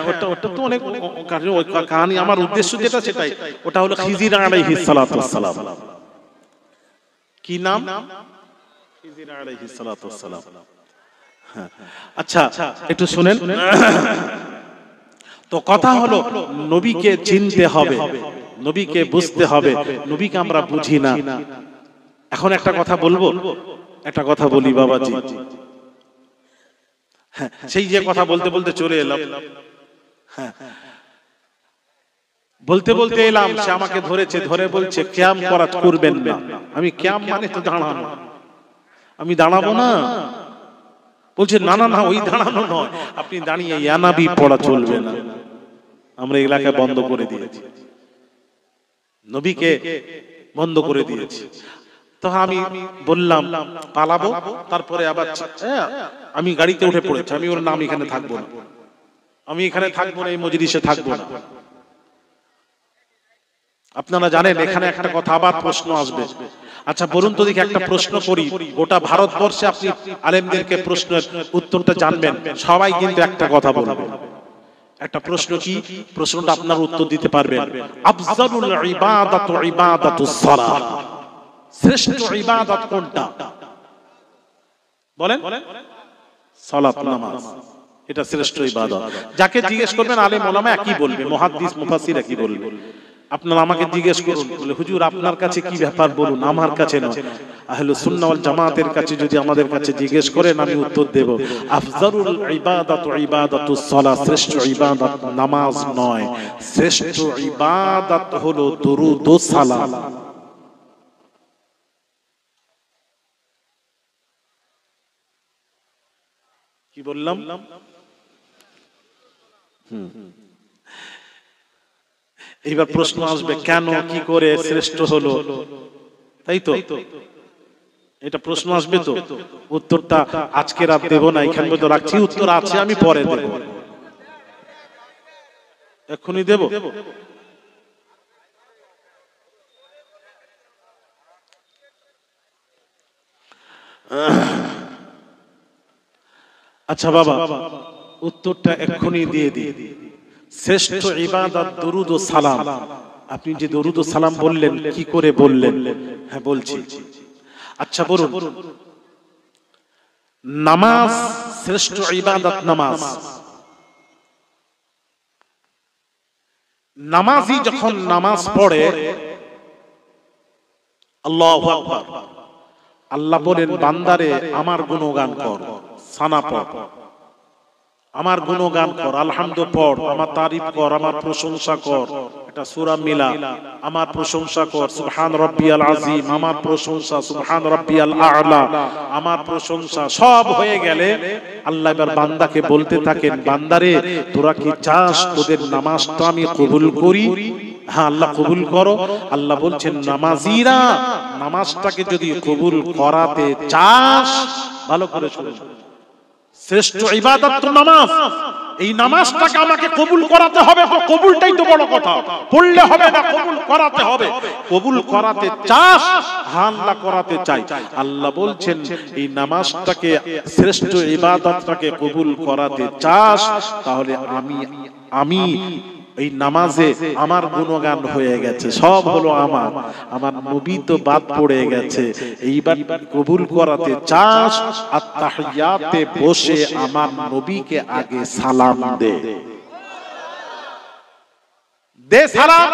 ওটা তো অনেক কাহিনী। আমার উদ্দেশ্য যেটা সেটাই, ওটা হলো খিজির আলাইহিস সালাতু ওয়াস সালাম। কি নাম? খিজির আলাইহিস সালাতু ওয়াস সালাম। আচ্ছা একটু শুনেন। তো কথা হলো নবীকে চিনতে হবে, নবীকে বুঝতে হবে, নবীকে আমরা বুঝি না। এখন একটা কথা বলবো, একটা কথা বলি বাবাজি, সেই যে কথা বলতে বলতে চলে এলাম, বলতে বলতে এলাম, সে আমাকে ধরেছে, ধরে বলছে কিয়াম করা করবেন না। আমি কিয়াম মানে তো দাঁড়ানো, আমি দাঁড়াবো না। বলছে না না না, ওই দাঁড়ানো নয়, আপনি দাঁড়িয়ে ইয়ানাবি পড়া চলবে না। আমরা এলাকায় বন্ধ করে দিয়েছি, নবীকে বন্ধ করে দিয়েছি। তো আমি বললাম পালাবো, তারপরে আবার আমি গাড়িতে উঠে পড়েছি, আমি ওর নাম এখানে থাকবো না, আমি এখানে থাকবো না, এই মজলিসে থাকবো না। আপনারা জানেন এখানে একটা কথা আবার প্রশ্ন আসবে। আচ্ছা বলুন তো দেখি, একটা প্রশ্ন করি, গোটা ভারতবর্ষে আপনি আলেমদেরকে প্রশ্নের উত্তরটা জানবেন, সবাই কিন্তু একটা কথা বলবে। একটা প্রশ্ন কি? প্রশ্নটা আপনার উত্তর দিতে পারবেন। আফজালুল ইবাদাতু ইবাদাতুস সালাহ, শ্রেষ্ঠ ইবাদত কোনটা? বলেন। সালাত, নামাজ, এটা শ্রেষ্ঠ ইবাদত। যাকে জিজ্ঞেস করবেন আলেম ওলামা একই বলবে, মুহাদ্দিস মুফাসসির একই বলবে। আপনারা আমাকে জিজ্ঞেস করুন, বলে হুজুর আপনার কাছে কি ব্যাপার বলুন, আমার কাছে নয়, আহলুস সুন্নাহ ওয়াল জামাতের কাছে যদি আমাদের কাছে জিজ্ঞেস করেন আমি উত্তর দেব আফজালুল ইবাদাতু ইবাদাতুস সালাহ, শ্রেষ্ঠ ইবাদত নামাজ নয়, শ্রেষ্ঠ ইবাদত হলো দুরুদ ও সালাম। কি বললাম? এইবার প্রশ্ন আসবে কেন, কি করে শ্রেষ্ঠ হলো, তাই তো? এটা প্রশ্ন আসবে, তো উত্তরটা আজকে রাত দেব না, এখানে তো রাখছি, উত্তর আছে আমি পরে দেব, এক্ষুনি দেব। আচ্ছা বাবা, উত্তরটা এক্ষুনি দিয়ে দিই। শ্রেষ্ঠ ইবাদত দুরুদ ও সালাম। আপনি যে দুরুদ ও সালাম বললেন, কি করে বললেন? হ্যাঁ বলছি। আচ্ছা বলুন, নামাজ শ্রেষ্ঠ ইবাদত নামাজ। নামাজি যখন নামাজ পড়ে, আল্লাহু আকবার, আল্লাহ বলেন বান্দারে আমার গুণগান কর, সানা পড়, আমার গুণগান কর, আলহামদু পড়, আমার তারিফ কর, আমার প্রশংসা কর। এটা সূরা মিলা, আমার প্রশংসা কর, সুবহান রাব্বিয়াল আযীম, আমার প্রশংসা, সুবহান রাব্বিয়াল আ'লা, আমার প্রশংসা। সব হয়ে গেলে আল্লাহ এবার বান্দাকে বলতে থাকেন, বান্দারে তোরা কি চাস তোদের নামাজটা আমি কবুল করি? হ্যাঁ আল্লাহ কবুল করো। আল্লাহ বলছেন নামাজিরা, নামাজটাকে যদি কবুল করাতে চাস, ভালো করে শুনুন, শ্রেষ্ঠ ইবাদত তো নামাজ, এই নামাজটাকে আমাকে কবুল করাতে হবে। তো কবুলটাই তো বড় কথা, পড়লে হবে না, কবুল করাতে হবে। কবুল করাতে চাস? হ্যাঁ আল্লাহ করাতে চাই। আল্লাহ বলছেন এই নামাজটাকে, শ্রেষ্ঠ ইবাদতটাকে কবুল করাতে চাস, তাহলে আমি এই নামাজে আমার গুণগান হয়ে গেছে, সব হলো আমার, আমার নবী তো বাদ পড়ে গেছে। এইবার কবুল করাতে চাস, আত-তাহিয়াতে বসে আমার নবীকে আগে সালাম দে, দে সালাম।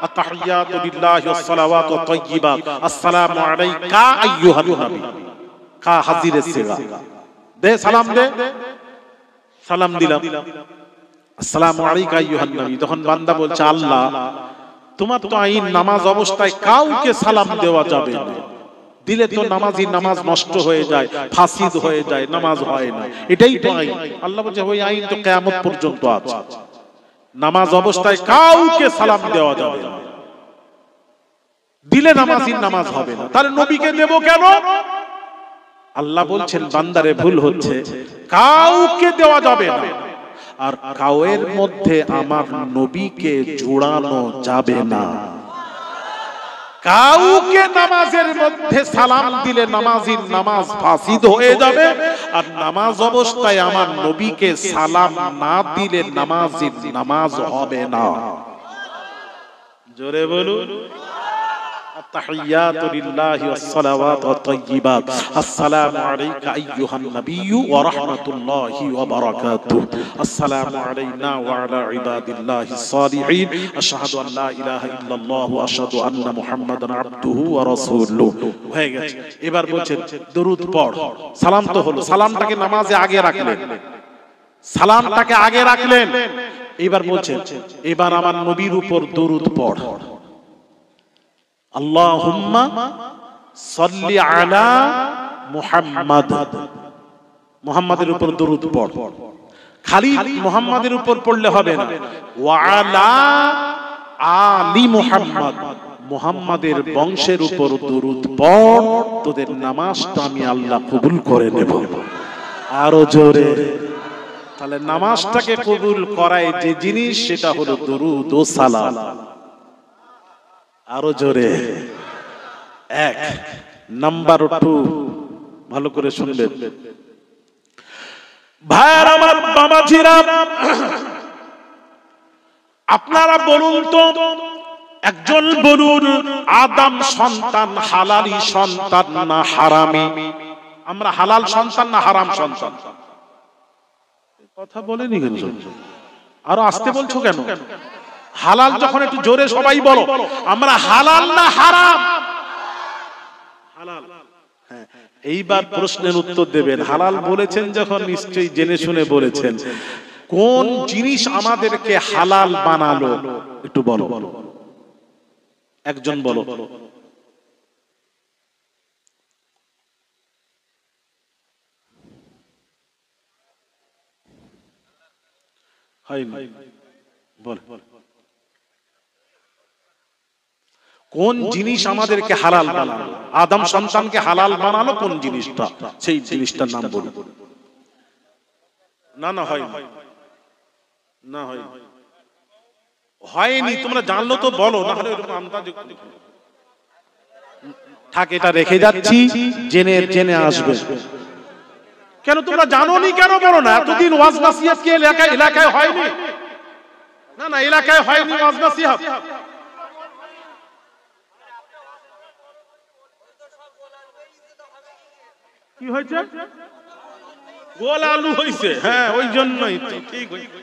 আত-তাহিয়াতু লিল্লাহি ওয়াস সালাওয়াতু তাইয়্যিবাত, আসসালামু আলাইকা আইয়ুহান নবী, কা হাজিরে সিগা, দে সালাম দে। সালাম দিলাম, আসসালামু আলাইকা আইয়ুহান নবী। তখন বান্দা বলছে আল্লাহ তোমার তো আইন নামাজ অবস্থায় কাউকে সালাম দেওয়া যাবে না, দিলে তো নামাজি নামাজ নষ্ট হয়ে যায়, ফাসিদ হয়ে যায়, নামাজ হয় না। এটাই তো আইন। আল্লাহ বলছে ওই আইন তো কিয়ামত পর্যন্ত আছে। নামাজ অবস্থায় কাউকে সালাম দেওয়া যাবে না, দিলে নামাজির নামাজ হবে না। তাহলে নবীকে দেব কেন? আল্লাহ বলছেন বান্দারে ভুল হচ্ছে, কাউকে দেওয়া যাবে না, আর কাউয়ের মধ্যে আমার নবীকে জোড়ানো যাবে না। কাউকে নামাজের মধ্যে সালাম দিলে নামাজির নামাজ ফাসিদ হয়ে যাবে, আর নামাজ অবস্থায় আমার নবীকে সালাম না দিলে নামাজির নামাজ হবে না। জোরে বলুন التحيات لله والصلوات والطيبات السلام عليك أيها النبي ورحمة الله وبركاته السلام علينا وعلى عباد الله الصالحين أشهد أن لا إله إلا الله وأشهد أن محمدا عبده ورسوله হয়ে গেছে। এবার বলছেন দরুদ পড়। সালাম তো হলো, সালামটাকে নামাজে আগে রাখলেন, সালামটাকে আগে রাখলেন। এবার বলছেন এবার আমার নবীর উপর দরুদ পড়। আল্লাহুম্মা সাল্লি আলা মুহাম্মাদ, মুহাম্মাদের উপর দরুদ পড়। খালি মুহাম্মাদের উপর পড়লে হবে না, ওয়া আলা আলি মুহাম্মাদ, মুহাম্মাদের বংশের উপর দরুদ পড়, তোদের নামাজটা আমি আল্লাহ কবুল করে নেব। আরো জোরে। তাহলে নামাজটাকে কবুল করায় যে জিনিস সেটা হলো দরুদ ও সালাম। আরো জোরে। এক নাম্বার 2, ভালো করে শুনবেন ভাইয়ার আমার বাবাজিরা, আপনারা বলুন তো, একজন বলুন আদম সন্তান হালালি সন্তান না হারামি? আমরা হালাল সন্তান না হারাম সন্তান? কথা বলেনি কেন? আরো আসতে বলছো কেন? হালাল যখন একটু জোরে সবাই বলো, আমরা হালাল না হারাম? হালাল। হ্যাঁ, এইবার প্রশ্নের উত্তর দেবেন। হালাল বলেছেন যখন নিশ্চয়ই জেনে শুনে বলেছেন। কোন জিনিস আমাদেরকে হালাল বানালো একটু বলো, একজন বলো। বল, কোন জিনিস আমাদেরকে হালাল বানালো? আদম সন্তানকে হালাল বানালো কোন জিনিসটা? সেই জিনিসটার নাম বলুন। না না হয় না, হয়নি। তোমরা জানলো তো বলো, না হলে এরকম আন্দাজে থাক। এটা রেখে যাচ্ছি, জেনে জেনে আসবে। কেন তোমরা জানোনি কেন বলো না? এতদিন ওয়াজ নাসিহত কি এলাকায় এলাকায় হয়নি? না না, এলাকায় হয়নি ওয়াজ নাসিহত। কি হয়েছে? গোল আলু হয়েছে। হ্যাঁ, ওই জন্যই তো। ঠিক হয়েছে।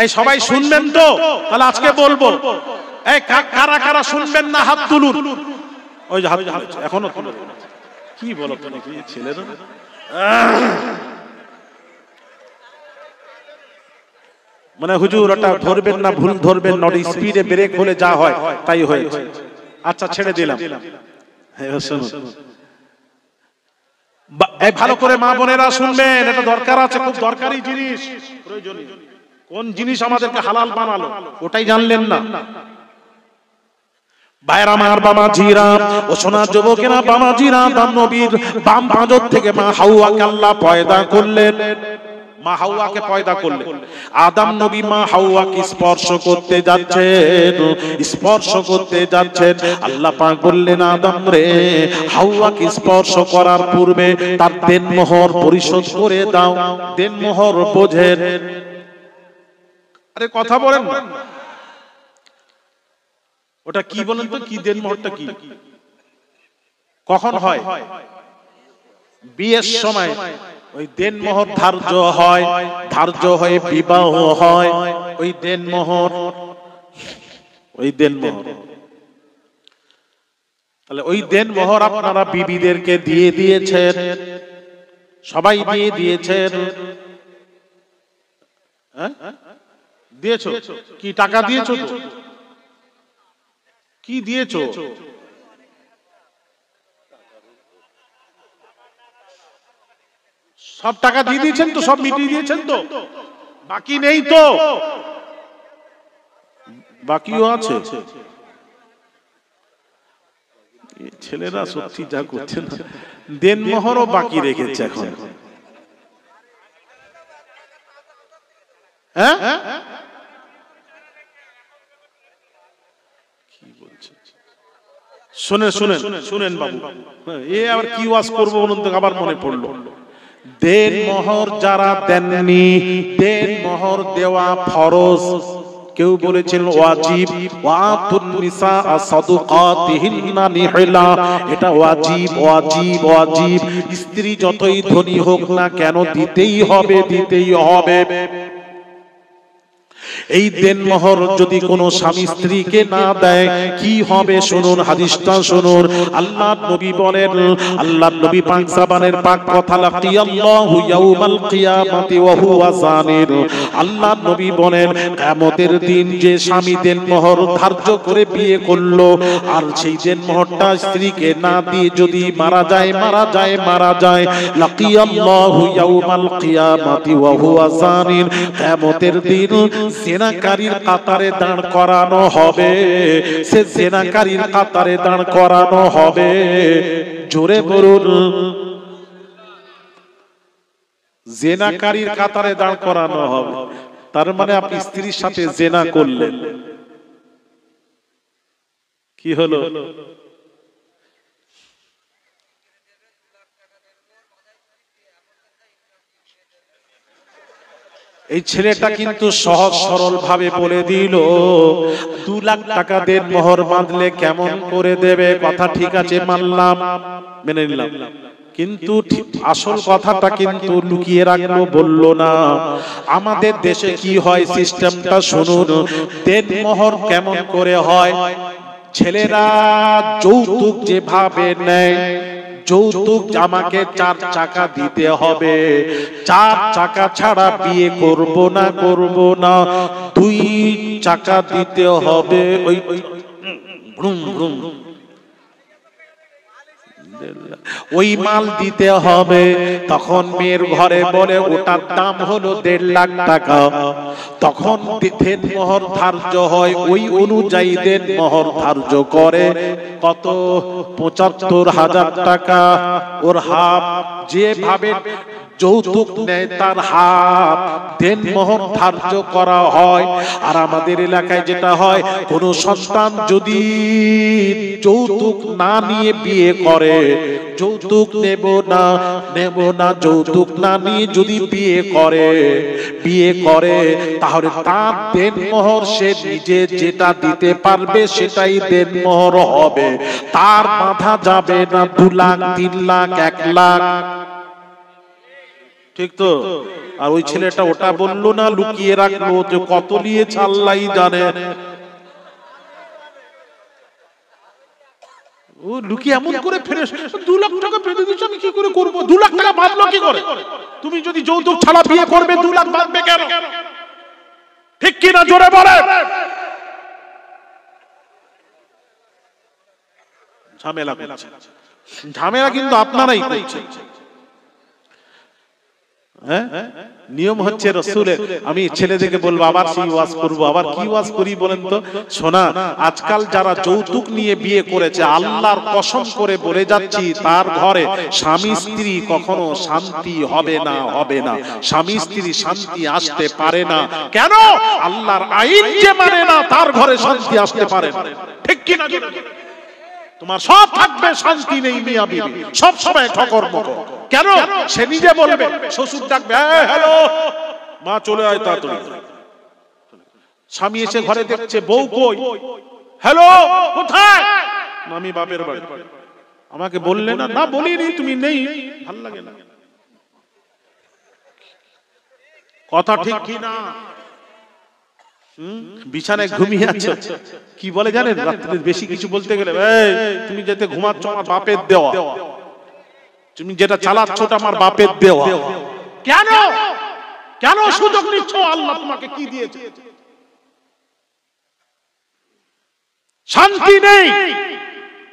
এই সবাই শুনবেন তো? তাহলে আজকে বলবো, এই কারা কারা শুনবেন না হাত তুলুন। ওই যে হাত এখনো কি বলো তুমি, কি ছেলেরা? মানে হুজুর ওটা ধরবেন না, ভুল ধরবেন না, স্পিডে ব্রেক হলে যা হয় তাই হয়েছে। আচ্ছা ছেড়ে দিলাম। ভালো করে মা বোনেরা শুনবেন, এটা দরকার আছে, খুব দরকারি জিনিস, প্রয়োজনীয়। কোন জিনিস আমাদেরকে হালাল বানালো ওটাই জানলেন না? ভাইরা আমার বাবাজিরা ও সোনা যুবকেরা, বাবাজিরা, আদম নবীর বাম পাঁজর থেকে মা হাওয়াকে আল্লাহ পয়দা করলেন। মা হাওয়াকে পয়দা করলেন। আদম নবী মা হাওয়াকে স্পর্শ করতে যাচ্ছেন, স্পর্শ করতে যাচ্ছেন। আল্লাহ পাক বললেন, আদম রে, হাওয়াকে স্পর্শ করার পূর্বে তার দেনমোহর পরিশোধ করে দাও। দেনমোহর বোঝেন? আরে কথা বলেন না। ওটা কি বলেন তো? কি দেনমোহরটা কি? কখন হয়? বিয়ের সময় ওই দেনমোহর ধার্য হয়, ধার্য হয়ে বিবাহ হয়। ওই দেনমোহর, ওই দেনমোহর। তাহলে ওই দেনমোহর আপনারা বিবিদেরকে দিয়ে দিয়েছেন। সবাই দিয়ে দিয়েছেন। দিয়েছো কি? টাকা দিয়েছো তো? কি দিয়েছো? সব টাকা দিয়ে দিয়েছেন তো? সব মিটিয়ে দিয়েছেন তো? বাকি নেই তো? বাকিও আছে। ছেলেরা সত্যি যা করছে না, দেনমোহরও বাকি রেখেছে এখন। হ্যাঁ, কি বলছে? শুনেন শুনেন শুনেন বাবু, এ আবার কি ওয়াজ করবো বলুন তো? আবার মনে পড়লো, দেনমোহর যারা দেননি, দেনমোহর দেওয়া ফরজ। কেউ বলেছেন ওয়াজিব, ওয়াতুন নিসা সাদুকাতিহিন্না নিহলা, এটা ওয়াজিব ওয়াজিব ওয়াজিব। স্ত্রী যতই ধনী হোক না কেন দিতেই হবে, দিতেই হবে। এই দেনমোহর যদি কোনো স্বামী স্ত্রীকে না দেয় কি হবে শুনুন, হাদিসটা শুনুন। আল্লাহর নবী বলেন, আল্লাহর নবী পাক সাবানের পাক কথা, লাকিয়াল্লাহু ইয়াউমাল কিয়ামাতি ওয়া হুয়া জানির। আল্লাহর নবী বলেন, কিয়ামতের দিন যে স্বামী দেনমোহর ধার্য করে বিয়ে করলো আর সেই দেনমোহরটা স্ত্রীকে না দিয়ে যদি মারা যায়, লাকিয়াল্লাহু ইয়াউমাল কিয়ামাতি ওয়া হুয়া জানির। কিয়ামতের দিন জেনাকারীর কাতারে দাঁড় করানো হবে, সে জেনাকারীর কাতারে দাঁড় করানো হবে। জোরে বলুন, জেনাকারীর কাতারে দাঁড় করানো হবে। তার মানে আপনি স্ত্রীর সাথে জেনা করলেন, কি হলো? এই ছেলেটা কিন্তু সহজ সরল ভাবে বলে দিল 2 লাখ টাকা দেনমোহর বাঁধলে কেমন করে দেবে। কথা ঠিক আছে, মানলাম, মেনে নিলাম, কিন্তু আসল কথাটা কিন্তু লুকিয়ে রাখলো, বলল না। আমাদের দেশে কি হয় সিস্টেমটা শুনুন। দেনমোহর কেমন করে হয়? ছেলেরা যৌতুক যেভাবে নেয়, যৌতুক আমাকে 4 চাকা দিতে হবে, 4 চাকা ছাড়া বিয়ে করব না, 2 চাকা দিতে হবে। ওই ওই মাল দিতে হবে। তখন মেয়ের ঘরে বলে ওটার দাম হলো 1.5 লাখ টাকা। তখন দেনমোহর ধার্য হয়, ওই অনুযায়ী দেনমোহর ধার্য করে কত? 75,000 টাকা। ওর হাফ, যেভাবে যৌতুক নেয় তার হাফ দেনমোহর ধার্য করা হয়। আর আমাদের এলাকায় যেটা হয়, কোন সন্তান যদি যৌতুক না নিয়ে বিয়ে করে, যৌতুক নেব না, যৌতুক না নিয়ে যদি বিয়ে করে তাহলে তার দেনমোহর সে নিজে যেটা দিতে পারবে সেটাই দেনমোহর হবে, তার বাঁধা যাবে না 2 লাখ 3 লাখ 1 লাখ। ঠিক তো? আর ওই ছেলেটা ওটা বললো না, লুকিয়ে রাখলো, যে কত নিয়েছে আল্লাহই জানে। ও লুকিয়ে এমন করে ফেরে 2 লাখ টাকা পেতে দিচ্ছ, আমি কি করে করবো? 2 লাখ টাকা বাঁধলো কি করে? তুমি যদি যৌতুক ছাড়া বিয়ে করবে 2 লাখ বাঁধবে কেন? ঠিক কি না? জোরে বলে। ঝামেলা কিন্তু আপনারাই করছেন। নিয়ম হচ্ছে রাসূলের। আমি ছেলেদেরকে বলবো আবার সেই ওয়াজ করবো। আবার কি ওয়াজ করি বলেন তো? শোনা, আজকাল যারা যৌতুক নিয়ে বিয়ে করেছে, আল্লাহর কসম করে বলে যাচ্ছি, তার ঘরে স্বামী স্ত্রী কখনো শান্তি হবে না। স্বামী স্ত্রী শান্তি আসতে পারে না। কেন? আল্লাহর আইন যে মানে না, তার ঘরে শান্তি আসতে পারে না। ঠিক কি না? তোমার সব থাকবে, শান্তি নেই মিয়া বিবি, সব সময় ঠকর মকর। কেন? সে নিজে বলবে, শ্বশুর ডাকবে, হ্যালো মা চলে আয় তাড়াতাড়ি। স্বামী এসে ঘরে দেখছে বউ কই, হ্যালো কোথায়? আমি বাপের বাড়ি। আমাকে বললে না? না বলিনি, তুমি নেই, ভাল লাগে না। কথা ঠিক কি না? বিছানায় ঘুমিয়ে আছো, কি বলে জানেন? রাত্রে বেশি কিছু বলতে গেলে, তুমি যেতে ঘুমাচ্ছ আমার বাপের দেওয়া। তুমি যেটা চালাচ্ছ ওটা আমার বাপের দেওয়া। কেন কেন সুযোগ নিচ্ছ? আল্লাহ তোমাকে কি দিয়েছে? শান্তি নেই।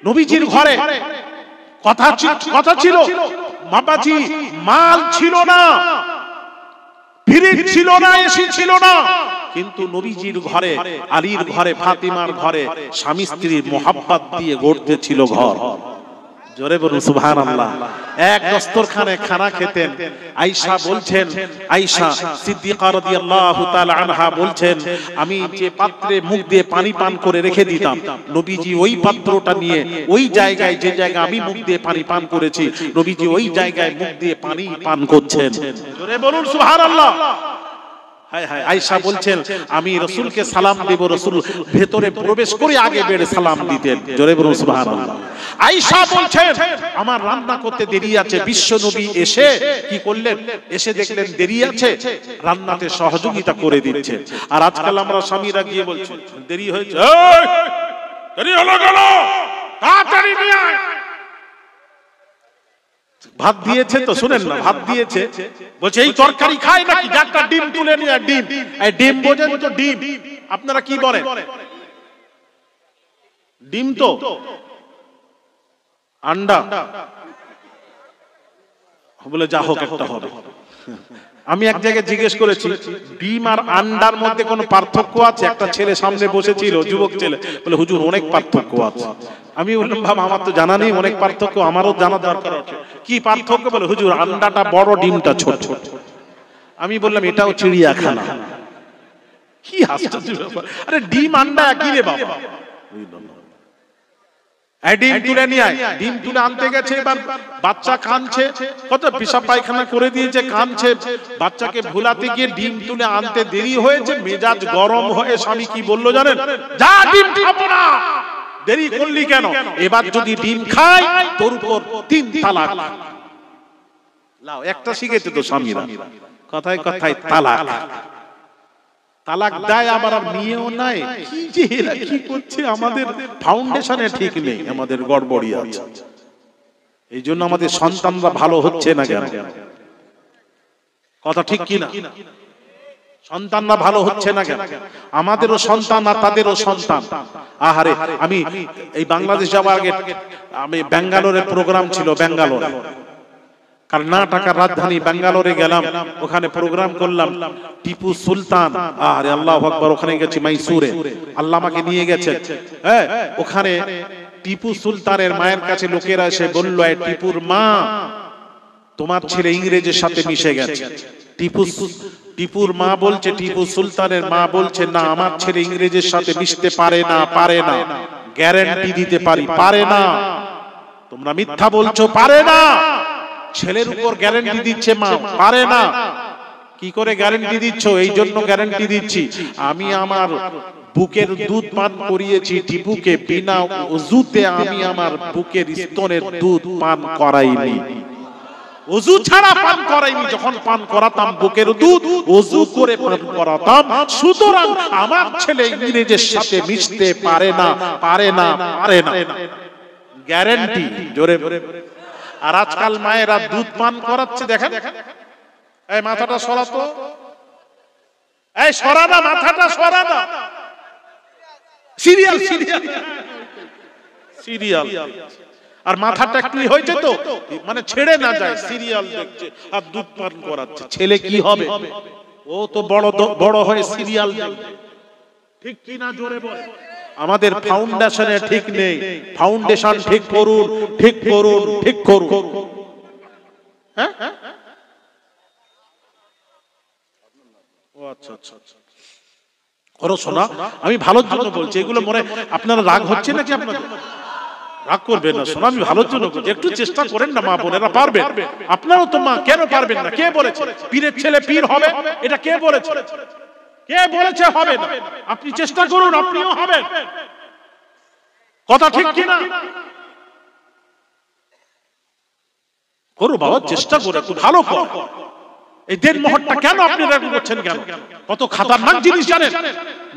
নবীজির ঘরে কথা ছিল, বাবাজি মাল ছিল না, ফ্রিজ ছিল না, এসি ছিল না, কিন্তু নবীজির ঘরে, আলীর ঘরে, ফাতিমার ঘরে স্বামী স্ত্রীর মোহাব্বত দিয়ে গড়তে ছিল ঘর। জোরে বলুন সুবহানাল্লাহ। এক দস্তরখানে খানা খেতেন। আয়েশা বলছেন, আয়েশা সিদ্দিকা রাদিয়াল্লাহু তাআলা আনহা বলছেন, আমি যে পাত্রে মুখ দিয়ে পানি পান করে রেখে দিতাম, নবীজি ওই পাত্রটা নিয়ে ওই জায়গায়, যে জায়গায় আমি মুখ দিয়ে পানি পান করেছি, নবীজি ওই জায়গায় মুখ দিয়ে পানি পান করছেন। জোরে বলুন সুবহানাল্লাহ। আয়েশা বলছেন, আমি রাসূলকে সালাম দেব, রাসূল ভেতরে প্রবেশ করে আগে বেড়ে সালাম দিতেন। জোরে বলুন সুবহানাল্লাহ। আয়েশা বলছেন, আমার রান্না করতে দেরি আছে, বিশ্ব নবী এসে কি করলেন? এসে দেখলেন দেরি আছে, রান্নাতে সহযোগিতা করে দিচ্ছে। আর আজকাল আমরা স্বামীরা গিয়ে বলছি দেরি হয়েছে, এই দেরি হলো কেন, তাড়াতাড়ি নিয়ে আয়। ভাত দিয়েছে তো, শুনেন না, ভাত দিয়েছে, বলছে এই তরকারি খায় নাকি, একটা ডিম তুলে নিয়ে। ডিম, এই ডিম বোঝেন তো? ডিম আপনারা কি বলেন? ডিম তো আন্ডা বলে, যা হোক একটা হবে। আমি এক জায়গায় জিজ্ঞেস করেছি, ডিম আর আন্ডার মধ্যে কোনো পার্থক্য আছে? একটা ছেলে সামনে বসেছিল, যুবক ছেলে, বলে হুজুর অনেক পার্থক্য আছে। আমি বললাম বাবা আমার তো জানা নেই, অনেক পার্থক্য, আমারও জানা দরকার আছে। কি পার্থক্য? বলে হুজুর আন্ডাটা বড়, ডিমটা ছোট। আমি বললাম এটাও চিড়িয়াখানা। কি আশ্চর্য ব্যাপার! আরে ডিম আন্ডা একই রে বাবা। ডিম তুলে নিয়ে আয়। ডিম তুলে আনতে গেছে, এবার বাচ্চা কাঁদছে, কত পেশাব পায়খানা করে দিয়েছে, কাঁদছে। বাচ্চাকে ভুলাতে গিয়ে ডিম তুলে আনতে দেরি হয়েছে, মেজাজ গরম হয়ে স্বামী কি বললো জানেন? যা ডিম খাবো না। দেরি করলি কেন? এবার যদি ডিম খাই তোর উপর 3 তালাক। লাও, একটা শিখেছে তো স্বামীরা, কথায় কথায় তালাক। তালাক দেয় আবার নিয়েও নাই। কি যে এরা কি করছে, আমাদের ফাউন্ডেশনে ঠিক নেই, আমাদের গড়বড়ি আছে। এই জন্য আমাদের সন্তানরা ভালো হচ্ছে না কেন? কথা ঠিক কি না? সন্তানরা ভালো হচ্ছে না কেন? আমাদেরও সন্তান আর তাদেরও সন্তান। আহারে, আমি এই বাংলাদেশ যাওয়ার আগে আমি ব্যাঙ্গালোরে প্রোগ্রাম ছিল, ব্যাঙ্গালোরে, কর্ণাটকের রাজধানী ব্যাঙ্গালোরে গেলাম, ওখানে প্রোগ্রাম করলাম। টিপু সুলতান, আরে আল্লাহু আকবার, ওখানে গেছি মাইসুরে, আল্লাহ আমাকে নিয়ে গেছেন। হ্যাঁ, ওখানে টিপু সুলতানের মায়ের কাছে লোকেরা এসে বলল, এই টিপুর মা, তোমার ছেলে ইংরেজের সাথে মিশে গেছে। টিপুর মা বলছে, টিপু সুলতানের মা বলছে, না আমার ছেলে ইংরেজের সাথে মিশতে পারে না, পারে না, গ্যারান্টি দিতে পারি, পারে না। তোমরা মিথ্যা বলছো, পারে না। ছেলের উপর গ্যারান্টি দিচ্ছে মা, পারে না। কি করে গ্যারান্টি দিচ্ছ? এই জন্য গ্যারান্টি দিচ্ছি, আমি আমার বুকের দুধ পান করিয়েছি টিপুকে, বিনা ওযুতে আমি আমার বুকের স্তনের দুধ পান করাইনি, ওযু ছাড়া পান করাইনি। যখন পান করাতাম বুকের দুধ, ওযু করে পান করাতাম। সুতরাং আমার ছেলে ইংরেজের সাথে মিশতে পারে না, পারে না, পারে না, গ্যারান্টি। জোরে। আর আজকাল মায়েরা দুধ পান করাচ্ছে, দেখেন। এই মাথাটা সরাতো, এই সরা না, মাথাটা সরা না। সিরিয়াল সিরিয়াল সিরিয়াল, আর মাথাটা একটু হয়েছে তো, মানে ছেড়ে না যায়, সিরিয়াল দেখছে আর দুধ পান করাচ্ছে। ছেলে কি হবে? ও তো বড় হয়ে সিরিয়াল দেখবে। ঠিক কি না? জোরে বলে। আমাদের ফাউন্ডেশনে ঠিক নেই। ফাউন্ডেশন ঠিক করুন, ঠিক করুন, ঠিক করুন। হ্যাঁ, ও আচ্ছা আচ্ছা, করো শোনা, আমি ভালোর জন্য বলছি। এগুলো মনে আপনারা রাগ হচ্ছে নাকি? আপনাদের রাগ করবেন না, শোনা, আমি ভালোর জন্য বলছি। একটু চেষ্টা করেন না, মা বোনেরা পারবেন। আপনারাও তো মা, কেন পারবেন না? কে বলেছে পীরের ছেলে পীর হবে? এটা কে বলেছে? কে বলেছে হবে না? আপনি চেষ্টা করুন, আপনিও হবেন। কথা ঠিক কি না? করো বাবা, চেষ্টা করে একটু ভালো করো। এই দেড় মহরটা কেন আপনি রাগ করছেন কেন? কত খতরনাক জিনিস জানেন?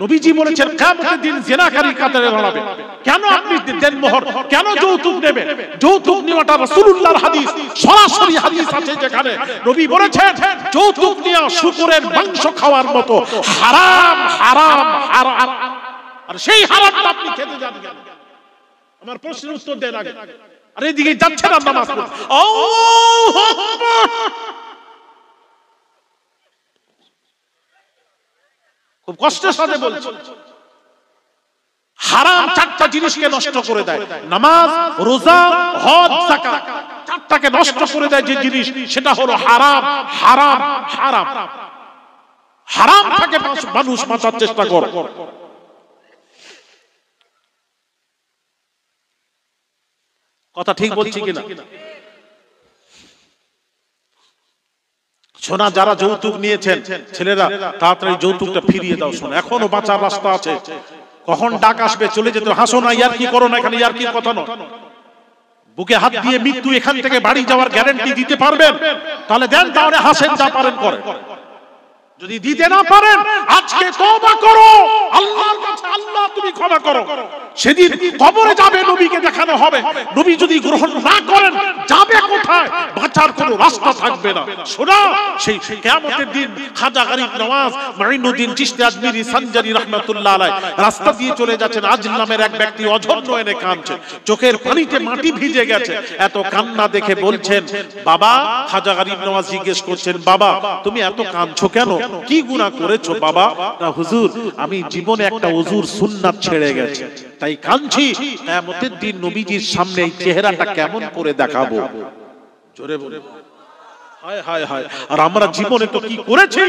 নবীজি বলেছেন কিয়ামতের দিন জিনাকারী কাতারে দাঁড়াবে। কেন আপনি দেনমোহর, কেন যৌতুক নেবেন? যৌতুক নেওয়াটা রাসূলুল্লাহর হাদিস, সরাসরি হাদিস আছে যেখানে নবী বলেছেন যৌতুক নেওয়া শুকরের মাংস খাওয়ার মতো হারাম হারাম হারাম। আর সেই হারামটা আপনি খেতে যান কেন? আমার প্রশ্নের উত্তর দেন আগে। আর এইদিকে যাচ্ছেন আর নামাজ পড়ছেন। আল্লাহু আকবার। খুব কষ্টের সাথে বলছি, হারাম চারটা জিনিসকে নষ্ট করে দেয়। নামাজ, রোজা, হজ, যাকাত, চারটাকে নষ্ট করে দেয় যে জিনিস, সেটা হলো হারাম হারাম হারাম। হারাম থেকে মানুষ বাঁচার চেষ্টা করে। কথা ঠিক বলছি কিনা? সোনা, যারা যৌতুক নিয়েছেন ছেলেরা, তাড়াতাড়ি যৌতুকটা ফিরিয়ে দাও। শোনা, এখনো বাঁচার রাস্তা আছে। কখন ডাক আসবে চলে যেতে। হাসো না, ইয়ার কি করো না, এখানে ইয়ার কি কথা নয়। বুকে হাত দিয়ে মৃত্যু এখান থেকে বাড়ি যাওয়ার গ্যারান্টি দিতে পারবেন? তাহলে দেন, তাহলে হাসেন, যা পারেন করেন। যদি দিতে না পারেন আজকে তওবা করো আল্লাহর কাছে। আল্লাহ তুমি ক্ষমা করো। সেদিন কবরে যাবে, নবীকে দেখানো হবে। নবী যদি গ্রহণ না করেন যাবে কোথায়? বাঁচার কোনো রাস্তা থাকবে না। শোনা, সেই কিয়ামতের দিন খাজা গরিব নওয়াজ মাইনুদ্দিন চিশতি আজমিরি সানজারি রাহমাতুল্লাহ আলাইহি রাস্তা দিয়ে চলে যাচ্ছেন। আজল নামের এক ব্যক্তি অঝন্য এনে কাঁদছে, চোখের পানিতে মাটি ভিজে গেছে। এত কান্না দেখে বলছেন, বাবা, খাজা গরিব নওয়াজ জিজ্ঞেস করছেন, বাবা তুমি এত কাঁদছো কেন? কি গুনাহ করেছো বাবা? না হুজুর, আমি জীবনে একটা ওযুর সুন্নাত ছেড়ে গেছি, তাই কাঁদছি। কিয়ামতের দিন নবীজির সামনে এই চেহারাটা কেমন করে দেখাবো? জোরে বলে হায় হায় হায়। আর আমরা জীবনে তো কি করেছি,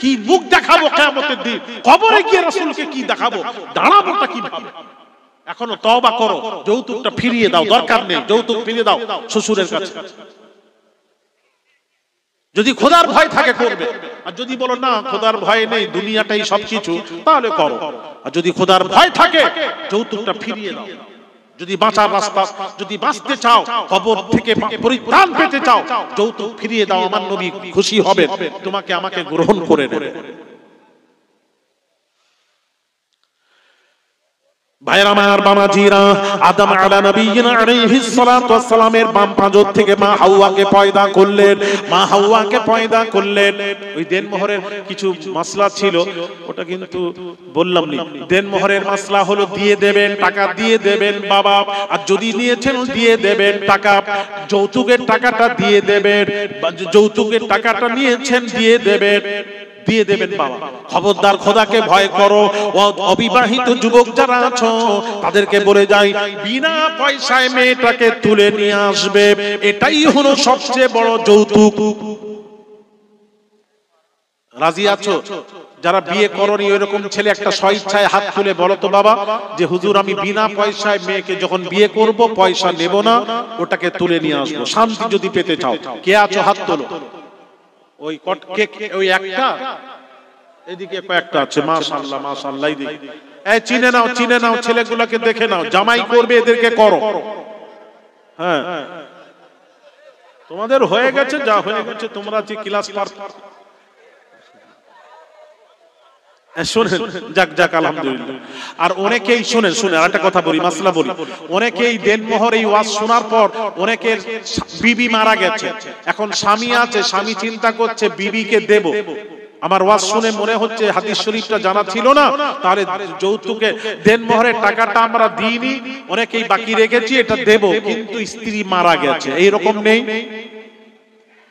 কি মুখ দেখাবো কিয়ামতের দিন? কবরে গিয়ে রাসূলকে কি দেখাবো? দাঁড়াবোটা কিভাবে? এখনো তওবা করো, যৌতুকটা ফিরিয়ে দাও। দরকার নেই, যৌতুক ফিরিয়ে দাও শ্বশুরের কাছে। যদি খোদার ভয় থাকে করবে, আর যদি বলো না খোদার ভয় নেই, দুনিয়াটাই সবকিছু, তাহলে করো। আর যদি খোদার ভয় থাকে যৌতুকটা ফিরিয়ে দাও। যদি বাঁচার রাস্তা, যদি বাঁচতে চাও, কবর থেকে পরিত্রাণ পেতে চাও, যৌতুক ফিরিয়ে দাও। আমার নবী খুশি হবে, তোমাকে আমাকে গ্রহণ করে নেবে। ভাইরা আমার, বাবাজিরা, আদম আলা নবিয়িনা আলাইহিস সালাতু ওয়াস সালামের বাম পাঁজর থেকে মা হাওয়াকে পয়দা করলেন। মা হাওয়াকে পয়দা করলেন। ওই দেনমোহরের কিছু মাসলা ছিল, ওটা কিন্তু বললাম না। দেনমোহরের মাসলা হলো দিয়ে দেবেন, টাকা দিয়ে দেবেন বাবা। আর যদি নিয়েছেন দিয়ে দেবেন টাকা। যৌতুকের টাকাটা দিয়ে দেবেন, যৌতুকের টাকাটা নিয়েছেন দিয়ে দেবেন, দিয়ে দেবেন বাবা। খবরদার, খোদাকে ভয় করো। অবিবাহিত যুবক যারা আছো তাদেরকে বলে যাই, বিনা পয়সায় মেয়েটাকে তুলে নিয়ে আসবে, এটাই হলো সবচেয়ে বড় যৌতুক। রাজি আছো? যারা বিয়ে করনি এরকম ছেলে একটা স্বেচ্ছায় হাত তুলে বলো তো বাবা, যে হুজুর আমি বিনা পয়সায় মেয়েকে যখন বিয়ে করব পয়সা নেব না, ওটাকে তুলে নিয়ে আসবো। শান্তি যদি পেতে চাও, কে আছো হাত তোলো। ওই ওই একটা, এদিকে কয়েকটা আছে, মাশাআল্লাহ মাশাআল্লাহ। এই চিনে নাও, চিনে নাও, ছেলেগুলোকে দেখে নাও, জামাই করবে এদেরকে করো। হ্যাঁ, তোমাদের হয়ে গেছে, যা হয়ে গেছে, তোমরা যে ক্লাস পার। শোনেন, যাক যাক আলহামদুলিল্লাহ। আর অনেকেই শোনেন, শুনে আর একটা কথা বলি, মাসলা বলি। অনেকেই দেনমোহর এই ওয়াজ শোনার পর অনেকের বিবি মারা গেছে, এখন স্বামী আছে, স্বামী চিন্তা করছে বিবিকে দেব। আমার ওয়াজ শুনে মনে হচ্ছে হাদিস শরীফটা জানা ছিল না, তাহলে যৌতুকে দেনমোহরের টাকাটা আমরা দিইনি, অনেকেই বাকি রেখেছি, এটা দেব, কিন্তু স্ত্রী মারা গেছে, এইরকম নেই।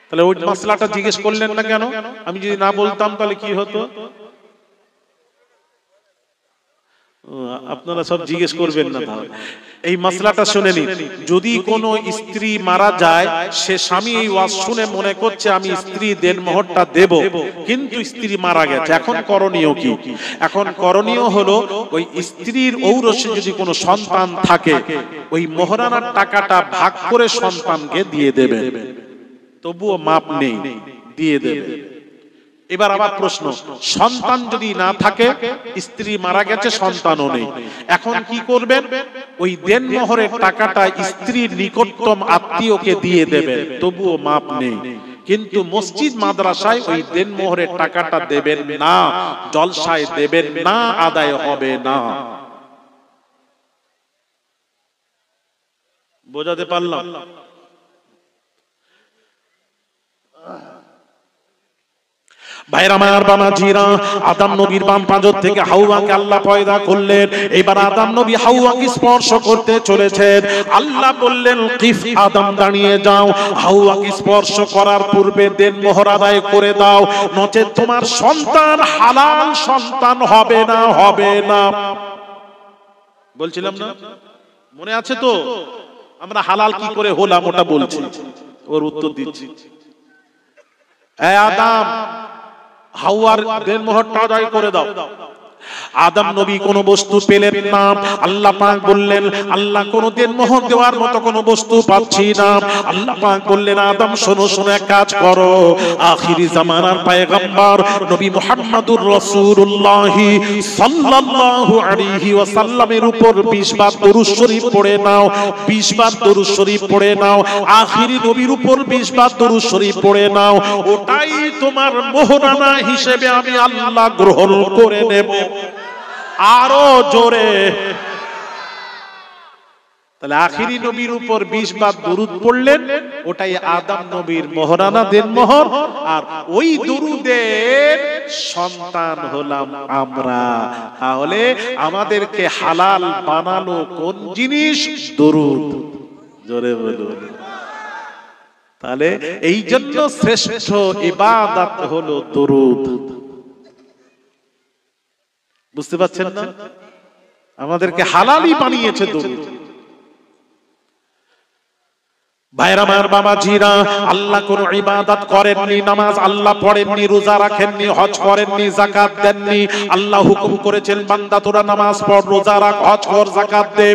তাহলে ওই মাসলাটা জিজ্ঞেস করলেন না কেন? আমি যদি না বলতাম তাহলে কি হতো? আপনারা সব জিজ্ঞেস করবেন না। এই মাসলাটা শুনে নিন। যদি কোনো স্ত্রী মারা যায়, সে স্বামী এই ওয়াজ শুনে মনে করছে আমি স্ত্রী দেনমোহরটা দেব, কিন্তু স্ত্রী মারা গেছে, এখন করণীয় কি? এখন করণীয় হলো ওই স্ত্রীর ঔরসে যদি কোনো সন্তান থাকে, ওই মোহরানার টাকাটা ভাগ করে সন্তানকে দিয়ে দেবে, তবুও মাপ নেই, দিয়ে দেবে। এবার আবার প্রশ্ন, সন্তান যদি না থাকে, স্ত্রী মারা গেছে, সন্তানও নেই, এখন কি করবেন? ওই দেনমোহরের টাকাটা স্ত্রীর নিকটতম আত্মীয়কে দিয়ে দেবেন, তবুও মাপ নেই। কিন্তু মসজিদ মাদ্রাসায় ওই দেনমোহরের টাকাটা দেবেন না, জলসায় দেবেন না, আদায় হবে না। বোঝাতে পারলাম? ভাইরা আমার বাবাজিরা, আদম নবীর বাম পাঁজর থেকে হাওয়াকে আল্লাহ পয়দা করলেন। এবার আদম নবী হাওয়াকে স্পর্শ করতে চলেছেন। আল্লাহ বললেন, কিফ আদম, দাঁড়িয়ে যাও। হাওয়াকে স্পর্শ করার পূর্বে দেনমোহর আদায় করে দাও, নচেৎ তোমার সন্তান হালাল সন্তান হবে না, হবে না। বলছিলাম না, মনে আছে তো? আমরা হালাল কি করে হলাম ওটা বলছি, ওর উত্তর দিচ্ছি। এ আদম, হাওয়ার দেনমোহরটা আদায় করে দাও। আদম নবী কোন বস্তু পেলেন না। আল্লাহ পাক বললেন, আল্লাহ কোন দেনমোহর দেওয়ার মতো কোন বস্তু পাচ্ছি না। আল্লাহ পাক বললেন, আদম শোনো শোনো, এক কাজ করো, আখিরি জামানার পয়গম্বর নবী মুহাম্মদুর রাসূলুল্লাহ সাল্লাল্লাহু আলাইহি ওয়াসাল্লামের উপর 20 বার দরুদ শরীফ পড়ে নাও, 20 বার দরুদ শরীফ পড়ে নাও। আখিরি নবীর উপর 20 বার দরুদ শরীফ পড়ে নাও, ওটাই তোমার মোহরানা হিসেবে আমি আল্লাহ গ্রহণ করে নেব। আরো জোরে। তাহলে আখিরি নবীর উপর 20 বার দরুদ পড়লেন, ওটাই আদম নবীর মোহরানা দেনমোহর। আর ওই দরুদের সন্তান হলাম আমরা। তাহলে আমাদেরকে হালাল বানালো কোন জিনিস? দরুদ। জোরে বলুন। তাহলে এই জন্য শ্রেষ্ঠ ইবাদত হলো দরুদ। বুঝতে পারছেন না? আমাদেরকে হালালই বানিয়েছে দরুদ। ভাইরা আমার বাবাজিরা, আল্লাহ কোন ইবাদত করেননি, নামাজ আল্লাহ পড়েননি, রোজা রাখেননি, হজ করেননি, যাকাত দেননি। আল্লাহ হুকুম করেছেন, বান্দা তোরা নামাজ পড়, রোজা রাখ, হজ কর, যাকাত দে।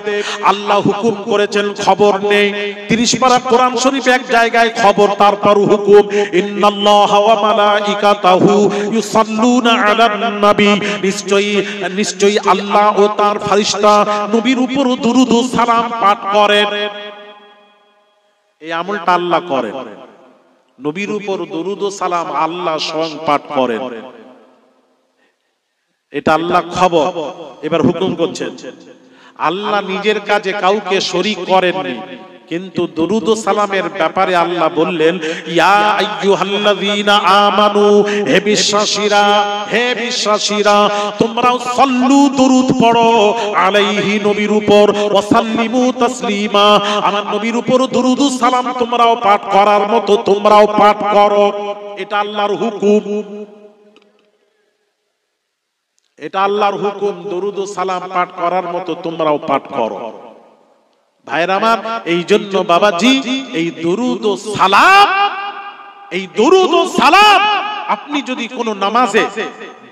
আল্লাহ হুকুম করেছেন, খবর নেই। 30 পারা কোরআন শরীফ এক জায়গায় খবর, তারপর হুকুম, ইন্নাল্লাহা ওয়া মালাইকাতাহু ইউসাল্লুনা আলান নবী। নিশ্চয়ই আল্লাহ ও তার ফেরেশতা নবীর উপর দুরূদ ও সালাম পাঠ করেন। এই আমলটা আল্লাহ করেন, নবীর উপর দরুদ ও সালাম আল্লাহ স্বয়ং পাঠ করেন। এটা আল্লাহ খবর। এবার হুকুম করছেন, আল্লাহ নিজের কাজে কাউকে শরীক করেননি, কিন্তু দরুদ ও সালামের ব্যাপারে আল্লাহ বললেন, ইয়া আইয়ুহাল্লাযীনা আমানু, হে বিশ্বাসীরা, হে বিশ্বাসীরা, তোমরাও সাল্লু, দরুদ পড়ো, আলাইহি, নবীর উপর, ওয়া সাল্লিমু তাসলিমা, আমার নবীর উপর দরুদ ও সালাম তোমরাও পাঠ করার মতো তোমরাও পাঠ করো। এটা আল্লাহর হুকুম। এটা আল্লাহর হুকুম, দরুদ ও সালাম পাঠ করার মতো তোমরাও পাঠ করো। ভাইরা আমার, এই জন্য বাবাজি, এই দরুদ ও সালাম, এই দরুদ ও সালাম আপনি যদি কোন নামাজে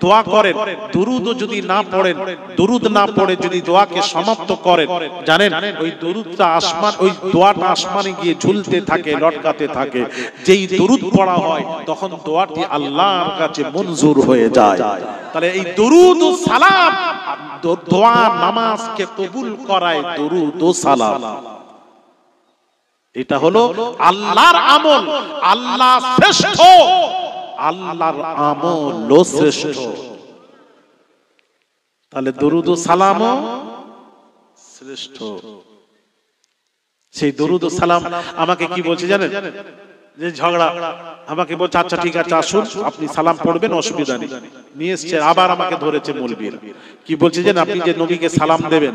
দোয়া করেন, দরুদ যদি না পড়েন, দরুদ না পড়ে যদি দোয়াকে সমাপ্ত করেন, জানেন ওই দরুদটা আসমান, ওই দোয়াটা আসমানে গিয়ে ঝুলতে থাকে, লটকাতে থাকে। যেই দরুদ পড়া হয় তখন দোয়াটি আল্লাহর কাছে মঞ্জুর হয়ে যায়। তাহলে এই দরুদ ও সালাম, দোয়া নামাজকে কবুল করায় দরুদ ও সালাম। এটা হলো আল্লাহর আমল। আল্লাহ শ্রেষ্ঠ, আল্লাহর আমল শ্রেষ্ঠ। তাহলে দরুদ ও সালাম শ্রেষ্ঠ। সেই দরুদ ও সালাম আমাকে কি বলছে জানেন? যে ঝগড়া আমাকে বলছে, আচ্ছা ঠিক আছে আসুন, আপনি সালাম পড়বেন, অসুবিধা নেই। নিয়ে এসছে, আবার আমাকে ধরেছে মৌলবীরা। কি বলছে জানেন? আপনি যে নবীকে সালাম দেবেন,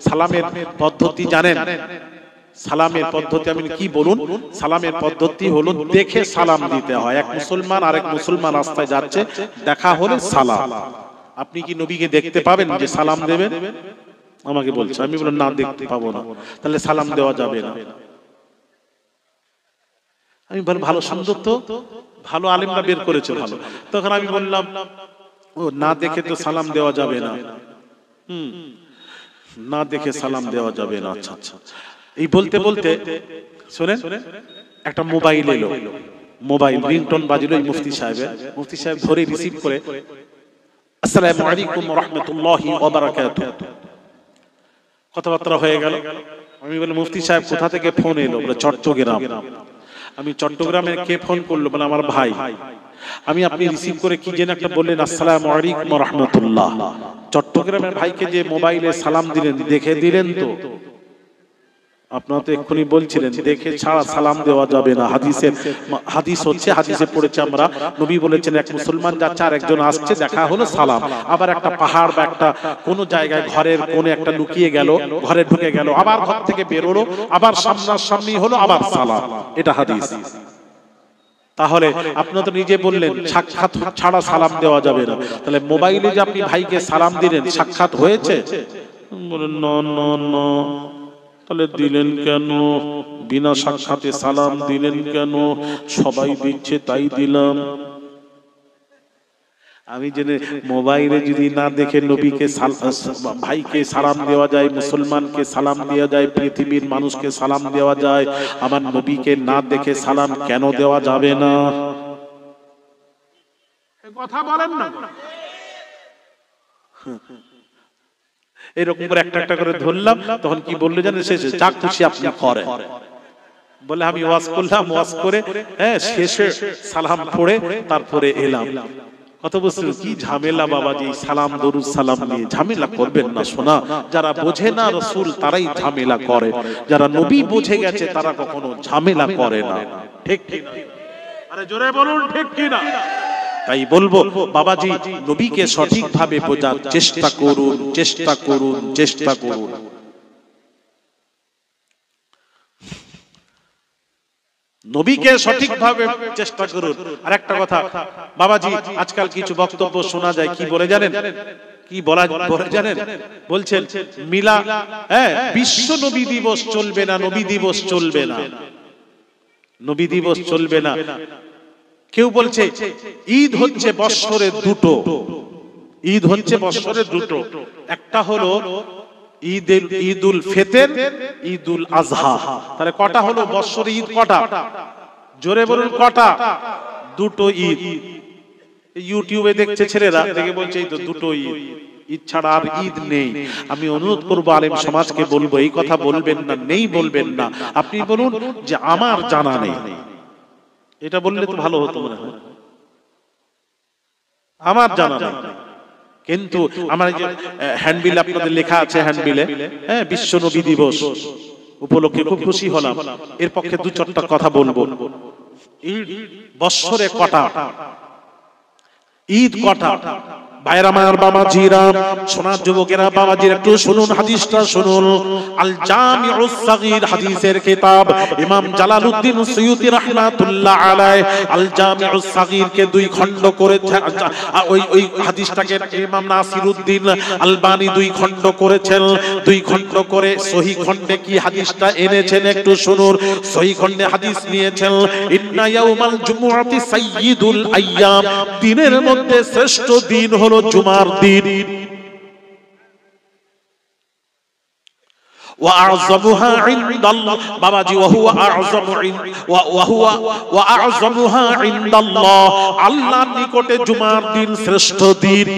সালামের পদ্ধতি জানেন? সালামের পদ্ধতি আমি কি বলুন? সালামের পদ্ধতি হলো দেখে সালাম দিতে হয়। এক মুসলমান আরেক মুসলমান রাস্তায় যাচ্ছে, দেখা হলে সালাম। আপনি কি নবীকে দেখতে পাবেন যে সালাম দেবেন? আমাকে বলছে, আমি বললাম না, দেখতে পাবো না। তাহলে সালাম দেওয়া যাবে না। আমি বললাম ভালো, সুন্দর তো, ভালো আলেমরা বের করেছে ভালো। তখন আমি বললাম, ও না দেখে তো সালাম দেওয়া যাবে না। না দেখে সালাম দেওয়া যাবে না। আচ্ছা আচ্ছা। এই বলতে বলতে শুনেন, একটা মোবাইল এলো, মোবাইল রিংটোন বাজিলো। এই মুফতি সাহেব ধরে রিসিভ করে, আসসালামু আলাইকুম ওয়া রাহমাতুল্লাহি ওয়া বারাকাতুহু। কথাবার্তা হয়ে গেল। আমি বলি, মুফতি সাহেব কোথা থেকে ফোন এলো? বলে চট্টগ্রাম। আমি চট্টগ্রামের কে ফোন করলো, মানে আমার ভাই। আমি আপনি রিসিভ করে কি যেন একটা বললেন, আসসালামু আলাইকুম ওয়া রাহমাতুল্লাহ। চট্টগ্রামের ভাইকে যে মোবাইলে সালাম দিলেন, দেখে দিলেন তো? আপনারা তো এক্ষুনি বলছিলেন দেখে ছাড়া সালাম দেওয়া যাবে না। হাদিস হচ্ছে, হাদিসে পড়েছে আমরা, নবী বলেছেন এক মুসলমান যাচ্ছে আর একজন আসছে, দেখা হলো সালাম। আবার একটা পাহাড় বা একটা কোন জায়গায় ঘরের কোণে একটা লুকিয়ে গেল, ঘরে ঢুকে গেল, আবার ঘর থেকে বেরোলো, আবার সামনাসামনি হলো, আবার সালাম। এটা হাদিস। তাহলে আপনারা তো নিজে বললেন সাক্ষাৎ ছাড়া সালাম দেওয়া যাবে না। তাহলে মোবাইলে যে আপনি ভাইকে সালাম দিলেন, সাক্ষাৎ হয়েছে? বলেন না না না। তাহলে দিলেন কেন? বিনা সাক্ষাতে সালাম দিলেন কেন? সবাই দিচ্ছে তাই দিলাম। আমি জেনে মোবাইলে যদি না দেখে নবীকে ভাইকে সালাম দেওয়া যায়, মুসলমানকে সালাম দেওয়া যায়, পৃথিবীর মানুষকে সালাম দেওয়া যায়, আমার নবীকে না দেখে সালাম কেন দেওয়া যাবে না? কথা বলেন না। এরকম করে একটা একটা করে ধরলাম, তখন কি বললো জানেন? শেষে যা খুশি আপনি করেন বলে আমি ওয়াজ করলাম, ওয়াজ করে শেষে সালাম পড়ে তারপরে এলাম। কত বুঝছেন কি ঝামেলা বাবাজি, সালাম দরুদ সালাম নিয়ে ঝামেলা করবেন না শোনা। যারা বোঝে না রাসূল তারাই ঝামেলা করে, যারা নবী বুঝে গেছে তারা কখনো ঝামেলা করে না। ঠিক কি না? আরে জোরে বলুন ঠিক কি না? তাই বলবো বাবাজি, নবীকে সঠিকভাবে বোঝার চেষ্টা করুন, চেষ্টা করুন, চেষ্টা করুন। নবীকে সঠিকভাবে চেষ্টা করুন। আর একটা কথা বাবাজি, আজকাল কিছু বক্তব্য শোনা যায়, কি বলে জানেন? কি বলে জানেন? বলছেন মিলা বিশ্ব নবী দিবস চলবে না, নবী দিবস চলবে না, নবী দিবস চলবে না। কেউ বলছে ঈদ হচ্ছে বৎসরে দুটো, ঈদ হচ্ছে বৎসরে দুটো, একটা হলো ঈদুল ফিতর, ঈদুল আজহা। তাহলে কটা হলো বৎসরে ঈদ? কটা? জোরে বলুন কটা? দুটো ঈদ। ইউটিউবে দেখছে ছেলেরা, দেখে বলছে এই তো দুটো ঈদ, ঈদ ছাড়া আর ঈদ নেই। আমি অনুরোধ করবো আলেম সমাজকে বলবো, এই কথা বলবেন না, নেই বলবেন না, আপনি বলুন যে আমার জানা নেই। এটা বললে তো ভালো হতো মনে হয়, আমার জানা নেই। কিন্তু আমার এই যে হ্যান্ডবিল আপনাদের লেখা আছে, হ্যান্ডবিলে বিশ্ব নবী দিবস উপলক্ষে খুব খুশি হলাম। এর পক্ষে দু চারটা কথা বলবো। ঈদ বৎসরে কটা? ঈদ কটা? ভাইরা আমার, বাবাজিরা, সোনার যুবকেরা, বাবাজিরা একটু শুনুন, হাদিসটা শুনুন। আল জামিউস সাগীর হাদিসের কিতাব, ইমাম জালালউদ্দিন সুয়ুতী রাহমাতুল্লাহ আলাইহি আল জামিউস সাগীর কে দুই খণ্ড করেছে। ওই হাদিসটাকে ইমাম নাসিরউদ্দিন আলবানী দুই খণ্ড করেছেন। দুই খণ্ড করে সহিহ খণ্ডে কি হাদিসটা এনেছেন একটু শুনুন। সহিহ খণ্ডে হাদিস নিয়েছেন, ইন্না ইয়াউমাল জুমুআতি সাইয়্যিদুল আইয়াম, দিনের মধ্যে শ্রেষ্ঠ দিন হলো জুমার দিন। وأعظمها عند الله বাবাজি, وأعظمها عند الله, আল্লাহর নিকটে জুমার দিন শ্রেষ্ঠ দিন।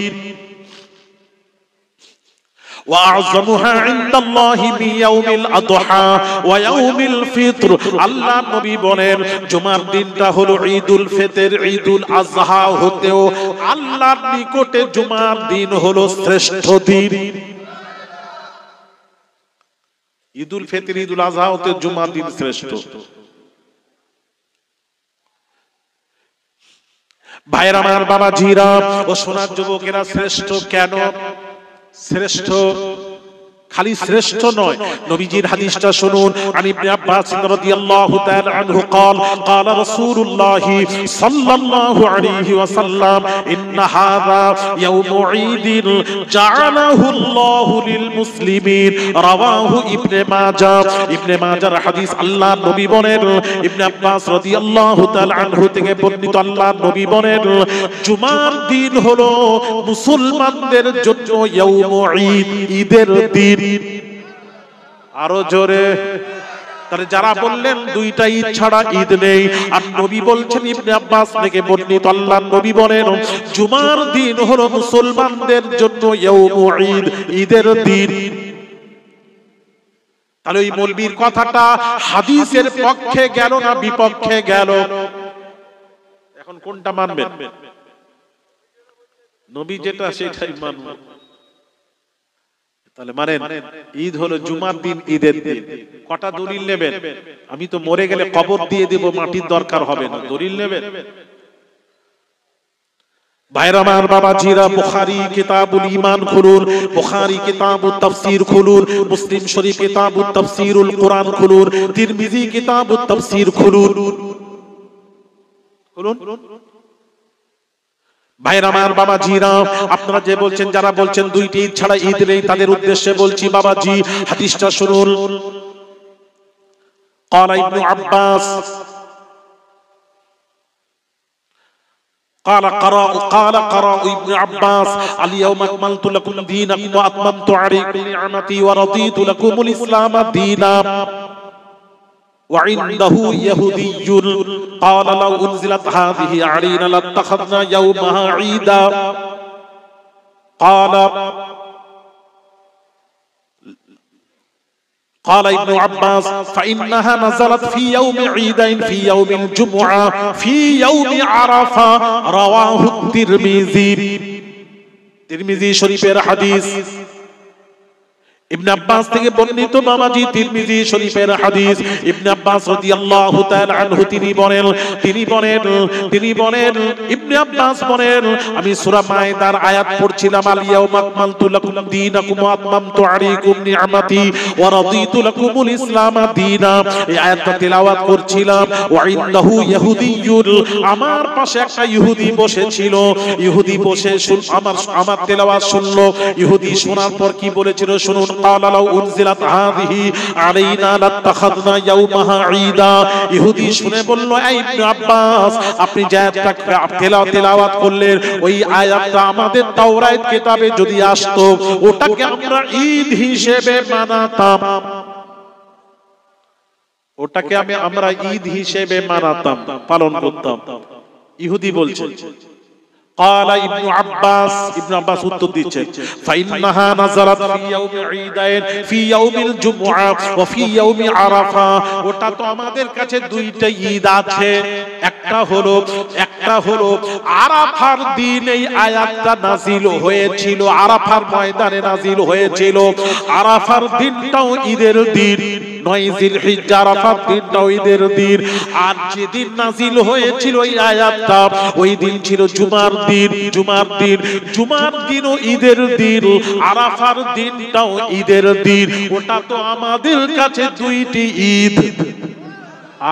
وأعظمها عند الله من يوم الأضحى ويوم الفطر, আল্লাহ নবী বলেন জুমার দিনটা হলো ঈদুল ফিতর, ঈদুল আজহা হতেও আল্লাহর নিকটে জুমার দিন হলো শ্রেষ্ঠ দিন। ঈদুল ফিতর, ঈদুল আজহা হতে জুমার দিন শ্রেষ্ঠ। ভাইরা আমার, বাবাজিরা ও সোনার যুবকেরা, শ্রেষ্ঠ কেন? শ্রেষ্ঠ খালি শ্রেষ্ঠ নয়, নবীজির হাদিসটা শুনুন। আন ইবনে আব্বাস রাদিয়াল্লাহু তাআলা আনহু قال قال رسول الله صلى الله عليه وسلم ان هذا يوم عيد جعله الله للمسلمين, رواه ইবনে মাজাহ। ইবনে মাজাহর হাদিস। আল্লাহর নবী বলেন, ইবনে আব্বাস রাদিয়াল্লাহু তাআলা আনহু থেকে বর্ণিত, আল্লাহর নবী বলেন জুমার দিন হলো মুসলমানদের জন্য ইয়াউম ঈদ, ঈদের দিন। আরো জোরে। তাহলে যারা বললেন দুইটা ঈদ ছাড়া ঈদ নেই, আর নবী বলছেন, ইবনে আব্বাস থেকে বর্ণিত, আল্লাহর নবী বলেন জুমার দিন হলো মুসলমানদের জন্য ইয়াউম ঈদ, ঈদের দিন। তাহলে ওই মৌলবীর কথাটা হাদিসের পক্ষে গেল না বিপক্ষে গেল? এখন কোনটা মানবেন? নবী যেটা সেটাই মানব। তাহলে মানেন ঈদ হলো জুমার দিন, ঈদের দিন। কটা দলিল নেবেন? আমি তো মরে গেলে কবর দিয়ে দেব, মাটির দরকার হবে না, দলিল নেবেন? ভাইরা আমার, বাবাজিরা, বুখারী কিতাবুল ঈমান খুলুন, বুখারী কিতাবুত তাফসীর খুলুন, মুসলিম শরীফ কিতাবুত তাফসীরুল কুরআন খুলুন, তিরমিজি কিতাবুত তাফসীর খুলুন। ভাইরা আমার, বাবাজিরা, আপনারা যে বলছেন, যারা বলছেন দুইটি ঈদ ছাড়া ঈদ নেই, তাদের উদ্দেশ্যে বলছি বাবাজি, হাদিসটা শুনুন। قال ابن عباس قال قرأ ابن عباس اليوم أكملت لكم دينكم وأتممت عليكم نعمتي ورضيت لكم الإسلام دينا وعنده يهودي قال لو أنزلت هذه علينا لاتخذنا يومها عيدا قال ابن عباس فإنها نزلت في يوم عيدين، في يوم الجمعة في يوم عرفة رواه الترمذي শরীফের হাদিস। ইবনে আব্বাস থেকে বর্ণিত বাবাজি, তিরমিজি শরীফের হাদিস। ইবনে আব্বাস রাদিয়াল্লাহু তাআলা আনহু তিনি বলেন ইবনে আব্বাস বলেন, আমি সূরা মায়েদার আয়াত পড়ছিলাম, আল ইয়াউমা আকমালতু লাকুম দীনাকুম ওয়া আতমামতু আলাইকুম নি'মাতি ওয়া রাদিতু লাকুমুল ইসলাম দীনা। এই আয়াতটা তেলাওয়াত করছিলাম। ওয়া ইনদাহু ইহুদিয়্যুন, আমার পাশে একটা ইহুদি বসেছিল। ইহুদি বসে আমার তেলাওয়াত শুনলো। ইহুদি শোনার পর কি বলেছিল শুনুন। قال لو انزلت هذه علينا لاتخذنا يومها عيدا। ইহুদি শুনে বলল, এই ইবনে আব্বাস, আপনি যে আয়াতটা তেলাওয়াত করলেন, ওই আয়াতটা আমাদের তাওরাত কিতাবে যদি আসতো, ওটাকে আমরা ঈদ হিসেবে মানাতাম, আমরা ঈদ হিসেবে মানাতাম, পালন করতাম। ইহুদি বলছে। قال ابن عباس উত্তর দিচ্ছেন, فإنها نزلت في يوم عيدين في يوم الجمعة وفي يوم عرفة। ওটা তো আমাদের কাছে দুইটা ঈদ আছে, একটা হলো আরাফার দিন এই আয়াতটা নাজিল হয়েছিল, আরাফার ময়দানে নাজিল হয়েছিল। আরাফার দিনটাও ঈদের দিন, 9 জিলহিজ্জা আরাফার দিনটাও ঈদের দিন। আর যেদিন নাজিল হয়েছিল এই আয়াতটা, ওই দিন ছিল জুমার দিনও ঈদের দিন, আরাফার দিনটাও ঈদের দিন। ওটা তো আমাদের কাছে দুইটি ঈদ।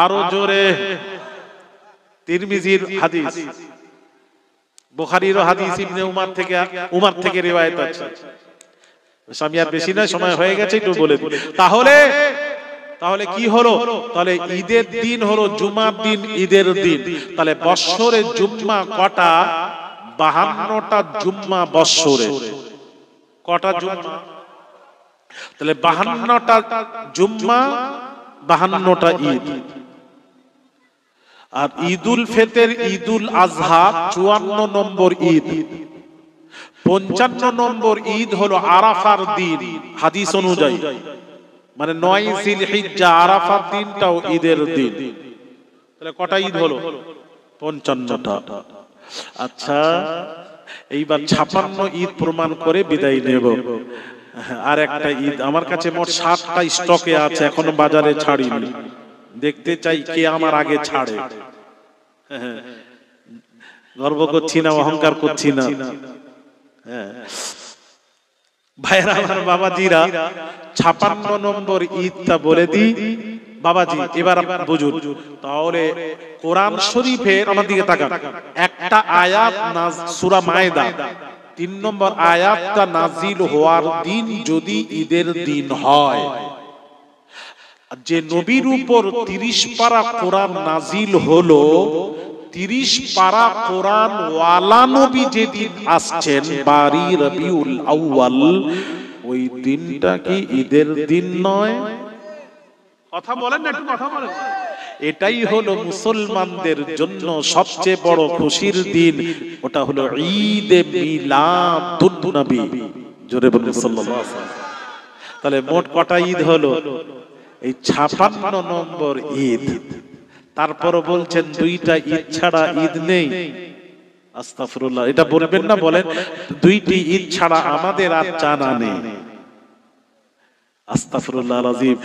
আরো জোরে, তিরমিজির হাদিস, বুখারীর হাদিস, ইবনে উমর থেকে রিওয়ায়াত আছে। আমি আর বেশি না, সময় হয়ে গেছে, একটু বলে দিই। তাহলে কি হলো? তাহলে ঈদের দিন হলো জুমার দিন, ঈদের দিন। তাহলে বৎসরে জুম্মা কটা? 52টা জুম্মা বৎসরে। কটা জুম্মা? তাহলে 52টা জুম্মা, 52টা ঈদ। আর ঈদুল ফিতর, ঈদুল আজহা 54 নম্বর ঈদ। 55 নম্বর ঈদ হলো আরাফার দিন হাদিস অনুযায়ী, মানে 9 জিলহিজ্জা আরাফার দিনটাও ঈদের দিন। তাহলে কটা ঈদ হলো? 55টা। আচ্ছা, এইবার 56 ঈদ প্রমাণ করে বিদায় নেব। আর একটা ঈদ আমার কাছে মোট 7টা স্টকে আছে, এখনো বাজারে ছাড়িনি। দেখতে চাই কে আমার আগে ছাড়ে। গর্ব করছি না, অহংকার করছি না। ভাইরা আমার, বাবাজিরা, 56 নম্বর ঈদটা বলে দিই বাবাজি, এবার বুঝুন। তাহলে কোরআন শরীফের, আমার দিকে তাকান, একটা আয়াত সূরা মায়েদা 3 নম্বর আয়াতটা নাজিল হওয়ার দিন যদি ঈদের দিন হয়, যে নবীর উপর 30 পারা কোরআন নাজিল হলো, 30 পারা কোরআন ওয়ালা নবী যেদিন আসছেন, 12 রবিউল আউয়াল, ওই দিনটা কি ঈদের দিন নয়? কথা বলেন না, একটু কথা বলেন। এটাই হলো মুসলমানদের জন্য সবচেয়ে বড় খুশির দিন। ওটা হলো ঈদে মিলাদুন নবী। জোরে বলুন সাল্লাল্লাহু আলাইহি ওয়াসাল্লাম। তাহলে মোট কটা ঈদ হলো? এই 56 নম্বর ঈদ। তারপর বলছেন দুইটা ঈদ ছাড়া ঈদ নেই। আস্তাগফিরুল্লাহ, এটা বলবেন না? বলেন, দুইটি ঈদ ছাড়া আমাদের আর জানা নেই। আস্তাগফিরুল্লাহ আযীম।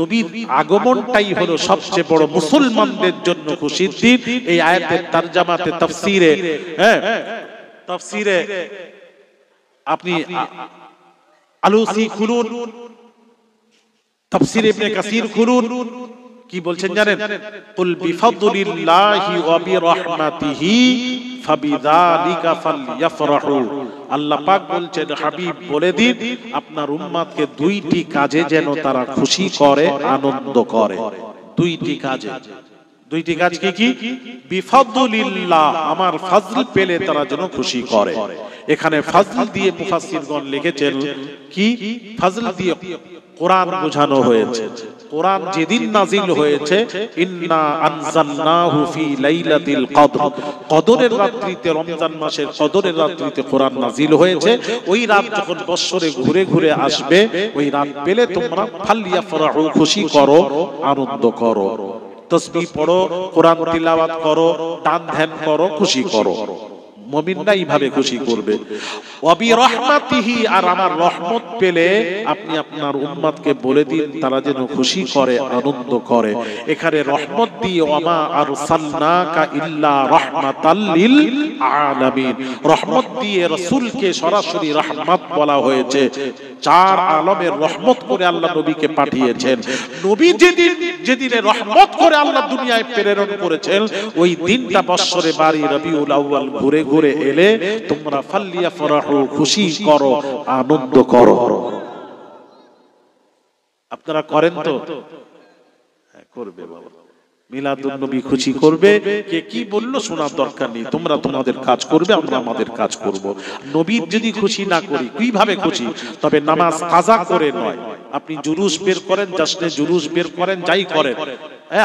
নবীর আগমনটাই হলো সবচেয়ে বড় মুসলমানদের জন্য খুশির দিন। এই আয়াতের তরজমাতে তাফসীরে আপনি আলুসি খুলুন, তাফসীর ইবনে কাসির খুলুন, কি বলছেন জানেন? কুল বিফাদলিল্লাহি ওয়া বিরহমাতিহি ফাবিযালিকা ফালইফরাহু। আল্লাহ পাক বলছেন, হাবিব বলে দিন আপনার উম্মতকে দুইটি কাজে যেন তারা খুশি করে, আনন্দ করে। দুইটি কাজে। দুইটি কাজ কি কি? বিফাদলিল্লাহ, আমার ফজল পেলে তারা যেন খুশি করে। এখানে ফজল দিয়ে মুফাসসিরগণ লিখেছেন কি? ফজল দিয়ে কোরআন বোঝানো হয়েছে। কোরআন যেদিন নাজিল হয়েছে, ইন্না আনজালনাহু ফি লাইলাতিল কদর, কদরের রাত্রিতে, রমজান মাসের কদরের রাত্রিতে কোরআন নাজিল হয়েছে। ওই রাত যখন বৎসরে ঘুরে ঘুরে আসবে, ওই রাত পেলে তোমরা ফালইফরাহু, খুশি করো, আনন্দ করো, তাসবিহ পড়ো, কোরআন তিলাওয়াত করো, দান ধ্যান করো, খুশি করো। মুমিনরা এইভাবে খুশি করবে। ওয়া বিরহমাতিহি, আর আমার রহমত পেলে আপনি আপনার উম্মতকে বলে দিন তারা যেন খুশি করে, আনন্দ করে। এখানে রহমত দিয়ে ওয়ামা আরসালনাকা ইল্লা রাহমাতাল লিল আলামিন, রহমত দিয়ে রাসূলকে সরাসরি রহমত বলা হয়েছে। চার আলমের রহমত করে আল্লাহ নবীকে পাঠিয়েছেন। নবী যেদিনে রহমত করে আল্লাহ দুনিয়ায় প্রেরণ করেছেন, ওই দিনটা বৎসরে বারি রবিউল আউয়াল ঘুরে ঘুরে এলে তোমরা ফালইফরাহু, খুশি করো, আনন্দ করো। আপনারা করেন তো? হ্যাঁ, করবে বাবা। মিলাদুন নবী খুশি করবে। কে কি বললো শোনার দরকার নেই, তোমরা তোমাদের কাজ করবে, আমরা আমাদের কাজ করব। নবীর যদি খুশি না করি, কিভাবে খুশি? তবে নামাজ কাজা করে নয়। আপনি জুলুস বের করেন, জাশ্নে জুলুস বের করেন, যাই করেন,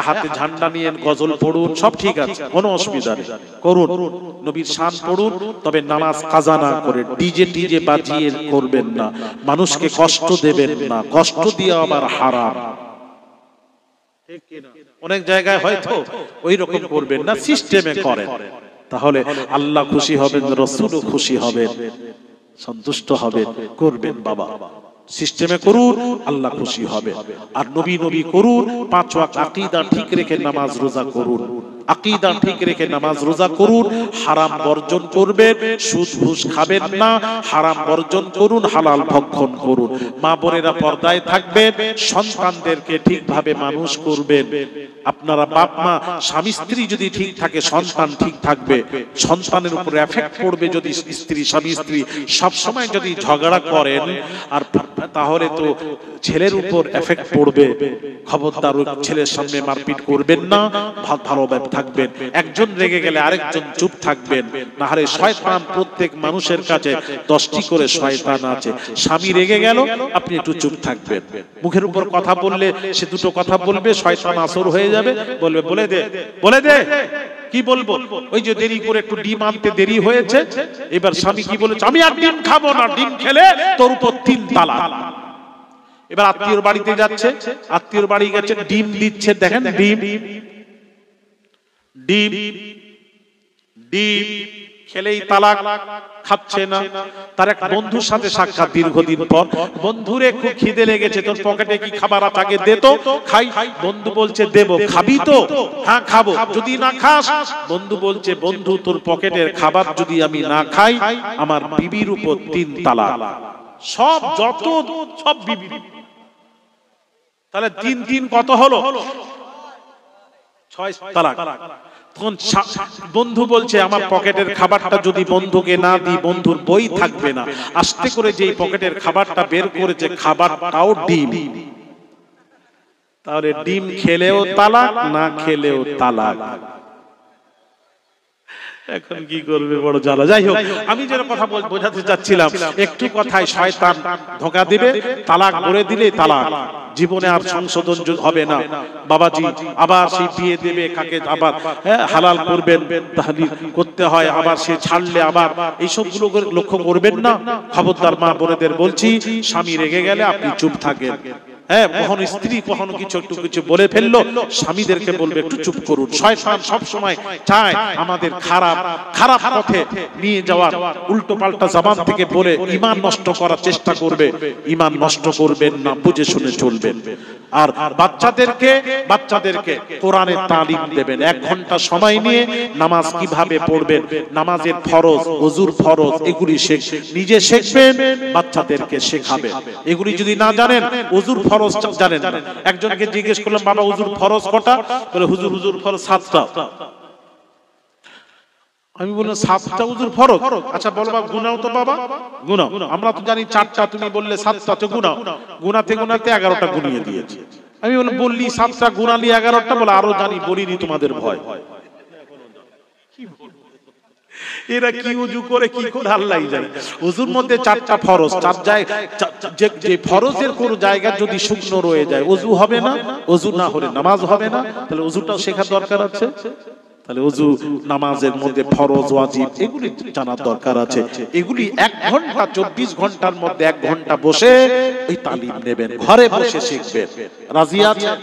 হাতে ঝান্ডা নিয়ে গজল পড়ুন, সব ঠিক আছে, কোনো অসুবিধা নেই, করুন, নবীর শান পড়ুন, তবে নামাজ কাজা না করে ডিজে টিজে বাজিয়ে করবেন না। মানুষকে কষ্ট দেবেন না, কষ্ট দিয়ে আবার হারাম। অনেক জায়গায় হয়তো ওই রকম করবেন না, সিস্টেমে করেন, তাহলে আল্লাহ খুশি হবেন, রাসূলও খুশি হবেন, সন্তুষ্ট হবেন। করবেন বাবা, সিস্টেমে করুন, আল্লাহ খুশি হবে। আর নবী নবী করুন, 5 ওয়াক্ত আকীদা ঠিক রেখে নামাজ রোজা করুন, আকীদা ঠিক রেখে নামাজ রোজা করুন। হারাম বর্জন করবেন, সুদ ঘুষ খাবেন না, হারাম বর্জন করুন, হালাল ভক্ষণ করুন। মা বোনেরা পর্দায় থাকবেন, সন্তানদেরকে ঠিকভাবে মানুষ করবেন। আপনারা বাপ মা স্বামী স্ত্রী যদি ঠিক থাকে, সন্তান ঠিক থাকবে। সন্তানের উপর এফেক্ট পড়বে যদি স্ত্রী, স্বামী স্ত্রী সব সময় যদি ঝগড়া করেন, আর তাহলে তো ছেলের উপর এফেক্ট পড়বে। খবরদার ওই ছেলের সামনে মারপিট করবেন না, ভালোভাবে থাকবেন। একজন রেগে গেলে আরেকজন চুপ থাকবেন, না হলে শয়তান, প্রত্যেক মানুষের কাছে 10টি করে শয়তান আছে। স্বামী রেগে গেল, আপনি একটু চুপ থাকবেন। মুখের উপর কথা বললে সে দুটো কথা বলবে, শয়তান আসর হয়ে যাবে, বলবে বলে দে, বলে দে। কি বলবো? ওই যে দেরি করে একটু ডিম আনতে দেরি হয়েছে, এবার স্বামী কি বলেছে, আমি আর ডিম খাবো না, ডিম খেলে তোর উপর 3 তালাক। এবার আত্মীয়র বাড়িতে যাচ্ছে, আত্মীয়র বাড়ি গেছে, ডিম দিচ্ছে, দেখেন ডিম ডিম ডিম খেলেই তালাক, খাচ্ছে না। তার এক বন্ধুর সাথে সাক্ষাৎ দীর্ঘদিন পর, বন্ধুরে খুব খিদে লেগেছে, তোর পকেটে কি খাবার আছে আগে দে তো খাই। বন্ধু বলছে দেবো, খাবি তো? হ্যাঁ খাবো। যদি না খাস, বন্ধু বলছে, বন্ধু তোর পকেটের খাবার যদি আমি না খাই, আমার বিবির উপর 3 তালাক। সব যত সব বিবি। তাহলে 3 3 কত হলো? 6 তালাক। তখন বন্ধু বলছে, আমার পকেটের খাবারটা যদি বন্ধুকে না দিই, বন্ধুর বই থাকবে না। আস্তে করে যেই পকেটের খাবারটা বের করেছে, খাবারটাও ডিম। তাহলে ডিম খেলেও তালাক, না খেলেও তালাক। এখন কি করবে, বড় জ্বালা। যাই হোক, আমি যেটা কথা বোঝাতে চাচ্ছিলাম, একটু কথায় শয়তান ধোঁকা দিবে, তালাক করে দিলে তালাক, জীবনে আর সংশোধন হবে না। বাবাজি আবার সেই বিয়ে দেবে, কাকে আবার হালাল করবেন, তাহলিল করতে হয়, আবার সে ছাড়লে আবার এইসব গুলো লক্ষ্য করবেন না। খবরদার মা বোনেদের বলছি, স্বামী রেগে গেলে আপনি চুপ থাকেন। হ্যাঁ, কখনো স্ত্রী কখনো একটু কিছু বলে ফেললো, স্বামীদেরকে বলবে একটু চুপ করুন। শয়তান সব সময় চায় আমাদের খারাপ পথে নিয়ে যাওয়ার, উল্টো পাল্টা জবান থেকে বলে ঈমান নষ্ট করার চেষ্টা করবে। ঈমান নষ্ট করবেন না, বুঝে শুনে চলবেন। আর বাচ্চাদেরকে কোরআনের তালিম দেবেন। 1 ঘন্টা সময় নিয়ে নামাজ কিভাবে পড়বেন, নামাজের ফরজ, ওযুর ফরজ, এগুলি নিজে শিখবেন, বাচ্চাদেরকে শেখাবেন। এগুলি যদি না জানেন, ওযুর ফরজ জানেন না। একজনকে জিজ্ঞেস করলাম, বাবা ওযুর ফরজ কটা? বলে হুজুর ফরজ 7টা। আমি বললাম 7টা ওযুর ফরজ? আচ্ছা বলো বাবা, গুনাও তো বাবা, গুনাও। আমরা তো জানি 4টা, তুমি বললে 7টা, তো গুনাও। গুনাতে 11টা গুনিয়ে দিয়েছে। আমি বললি 7টা, গুনালি 11টা, বলে আরো জানি, বলিনি তোমাদের ভয়। এরা কি উজু করে কি করে আল্লাহই জানে। ওযুর মধ্যে 4টা ফরজ, 4 জায়গায় যে ফরজের কোন জায়গা যদি শুকনো রয়ে যায়, ওযু হবে না, ওযু না হলে নামাজ হবে না। তাহলে ওযুটাও শেখার দরকার আছে। তাহলে ওযু, নামাজের মধ্যে ফরজ, ওয়াজিব, এগুলি জানার দরকার আছে। এগুলি 1 ঘন্টা, 24 ঘন্টার মধ্যে 1 ঘন্টা বসে এই তালিম নেবেন, ঘরে বসে শিখবেন। রাজি আছেন?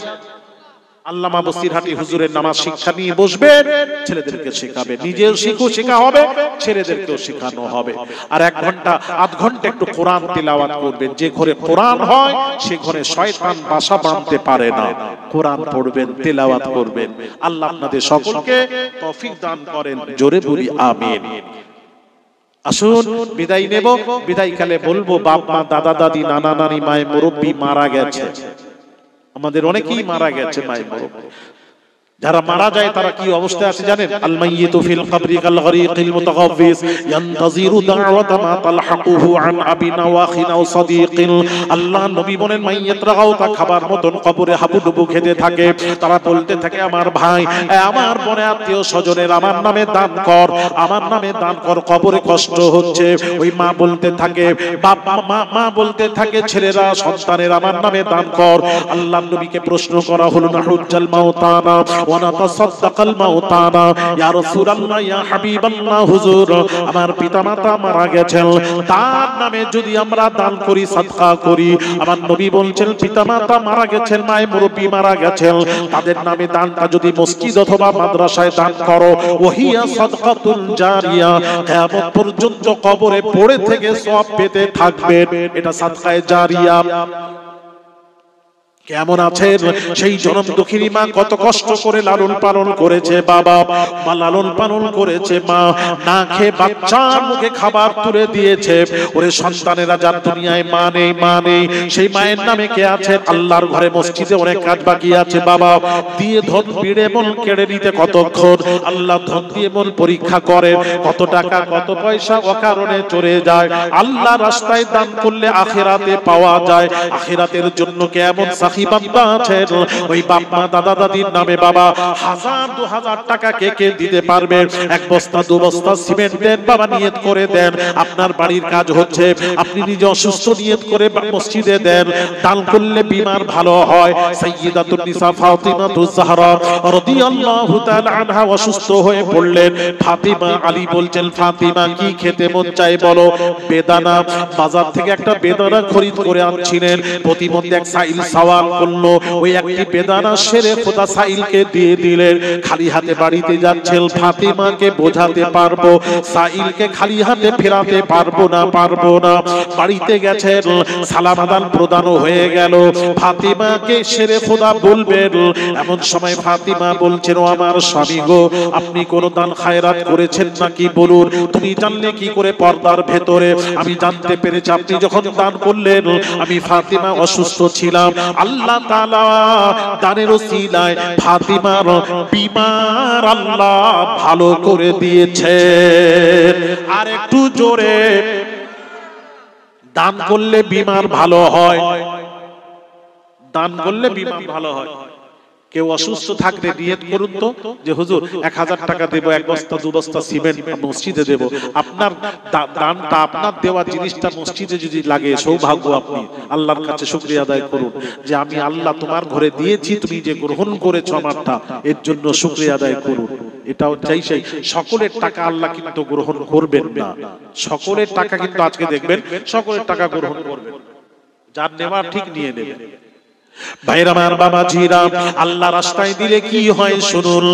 আল্লামা বসিরহাটি হুজুরের নামাজ শিক্ষা নিয়ে বসবেন, ছেলেদেরকে শেখাবেন, নিজেও শেখা হবে, ছেলেদেরকেও শেখানো হবে। আর 1 ঘন্টা 8 ঘন্টা একটু কোরআন তিলাওয়াত করবেন। যে ঘরে কোরআন হয় সে ঘরে শয়তান বাসা বাঁধতে পারে না। কোরআন পড়বেন, তিলাওয়াত করবেন। আল্লাহ আপনাদের সকলকে তৌফিক দান করেন, জোরে বলি আমিন। আসুন বিদায় নেব। বিদায়কালে বলবো, বাপ মা, দাদা দাদি, নানা নানি, মায়ের মুরব্বী মারা গেছে। আমাদের অনেকেই মারা গেছে মায়ের মুরব্বী। যারা মারা যায় তারা কি অবস্থায় আছে জানেন? আল মাইয়িতু ফিল কবরি কাল গরিকিল মুতাগাফিস ইয়ানতাজিরু দাওয়াতা মা তালহাকুহু আন আবিনা ওয়া খিনা ওয়া সাদিকিন। আল্লাহ নবী বলেন, মাইয়িতরা গাওতা খাবার মতন কবরে হাবুডুবু খেতে থাকে। তারা বলতে থাকে, আমার ভাই, আমার বনে আত্মীয় স্বজনের আমার নামে দান কর, আমার নামে দান কর, কবরে কষ্ট হচ্ছে। ওই মা বলতে থাকে, মা বলতে থাকে, ছেলেরা, সন্তানের আমার নামে দান কর। আল্লাহ নবীকে প্রশ্ন করা হলো, না হুজ্জাল মাউতানা ওয়ানাতাসাদদাকাল মাউতানা, ইয়া রাসূলুল্লাহ, ইয়া হাবিবাল্লাহ, হুজুর আমার পিতামাতা মারা গেছেন, তার নামে যদি আমরা দান করি, সাদকা করি। আমার নবী বলছেন, পিতামাতা মারা গেছেন, মায়ের মুরব্বি মারা গেছেন, তাদের নামে দানটা যদি মসজিদ অথবা মাদ্রাসায় দান করো, ওহিয়া সাদকাতুল জারিয়া, কিয়ামত পর্যন্ত কবরে পড়ে থেকে সওয়াব পেতে থাকবেন। এটা সাদকায়ে জারিয়া। কেমন আছেন? সেই জনম দুঃখিনী মা কত কষ্ট করে লালন পালন করেছে, বাবা মা লালন পালন করেছে, মা না খেয়ে বাচ্চার মুখে খাবার তুলে দিয়েছে। ওরে সন্তানেরা যার দুনিয়ায় মা নেই, সেই মায়ের নামে কে আছেন? আল্লাহর ঘরে মসজিদে অনেক কাজ বাকি আছে, বাবা দিয়ে ধন বিড়ে মন কেড়ে নিতে কতক্ষণ। আল্লাহ ধন দিয়ে মন পরীক্ষা করেন, কত টাকা কত পয়সা অকারণে চলে যায়। আল্লাহ রাস্তায় দান করলে আখিরাতে পাওয়া যায়। আখিরাতের জন্য কেমন বান্দা আছেন, ওই বাপ মা দাদা দাদির নামে বাবা 1000-2000 টাকা কে দিতে পারবে? 1 বস্তা 2 বস্তা সিমেন্ট দেন বাবা, নিয়ত করে দেন। আপনার বাড়ির কাজ হচ্ছে, আপনি নিজে অসুস্থ, নিয়ত করে মসজিদে দেন। দান করলে বিমার ভালো হয়। সাইয়্যিদাতুন নিসা ফাতিমাতুজ জাহরা রাদিয়াল্লাহু তাআলা আনহা অসুস্থ হয়ে পড়লেন। ফাতিমা, আলী বলছেন, ফাতিমা কি খেতে মন চায় বলো? বেদানা। বাজার থেকে একটা বেদানা খরিদ করে আনছিলেন। প্রতিমধ্যে এক সাইল সওয়াল করলো, ওই একটি বেদানা সেরে খোদা সাইলকে দিয়ে দিলেন। খালি হাতে বাড়িতে যাচ্ছেন, ফাতিমাকে বোঝাতে পারবো, সাইলকে খালি হাতে ফেরাতে পারবো না। বাড়িতে গেছেন, সালাম আদান প্রদান হয়ে গেল। ফাতিমাকে সেরে খোদা বলবেন, এমন সময় ফাতিমা বলছেন, ও আমার স্বামী গো, আপনি কোন দান খায়রাত করেছেন নাকি বলুন। তুমি জানলে কি করে পর্দার ভেতরে? আমি জানতে পেরেছি আপনি যখন দান করলেন আমি ফাতিমা অসুস্থ ছিলাম। আল্লাহ তাআলা দানের ওসিলায় ফাতিমার বিমার আল্লাহ ভালো করে দিয়েছে। আর একটু জোরে, দান করলে বিমার ভালো হয়, দান করলে বিমার ভালো হয়। কেউ অসুস্থ থাকলে নিয়ত করুন তো যে হুজুর 1000 টাকা দেব, 1 বস্তা 2 বস্তা সিমেন্ট মসজিদে দেব। আপনার দানটা, আপনার দেওয়া জিনিসটা মসজিদে যদি লাগে, সৌভাগ্য। আপনি আল্লাহর কাছে শুকরিয়া আদায় করুন যে আমি আল্লাহ তোমার ঘরে দিয়েছি, তুমি যে গ্রহণ করেছো আমারটা, এর জন্য শুকরিয়া আদায় করুন। এটাও চাই সেই সকলের টাকা আল্লাহ কিন্তু গ্রহণ করবেন না। সকলের টাকা কিন্তু আজকে দেখবেন সকলের টাকা গ্রহণ করবেন, যার নেওয়া ঠিক নিয়ে নেবেন। ভাইরা আমার, বাবাজিরা, আল্লাহ রাস্তায় দিলে কি হয় শুনুন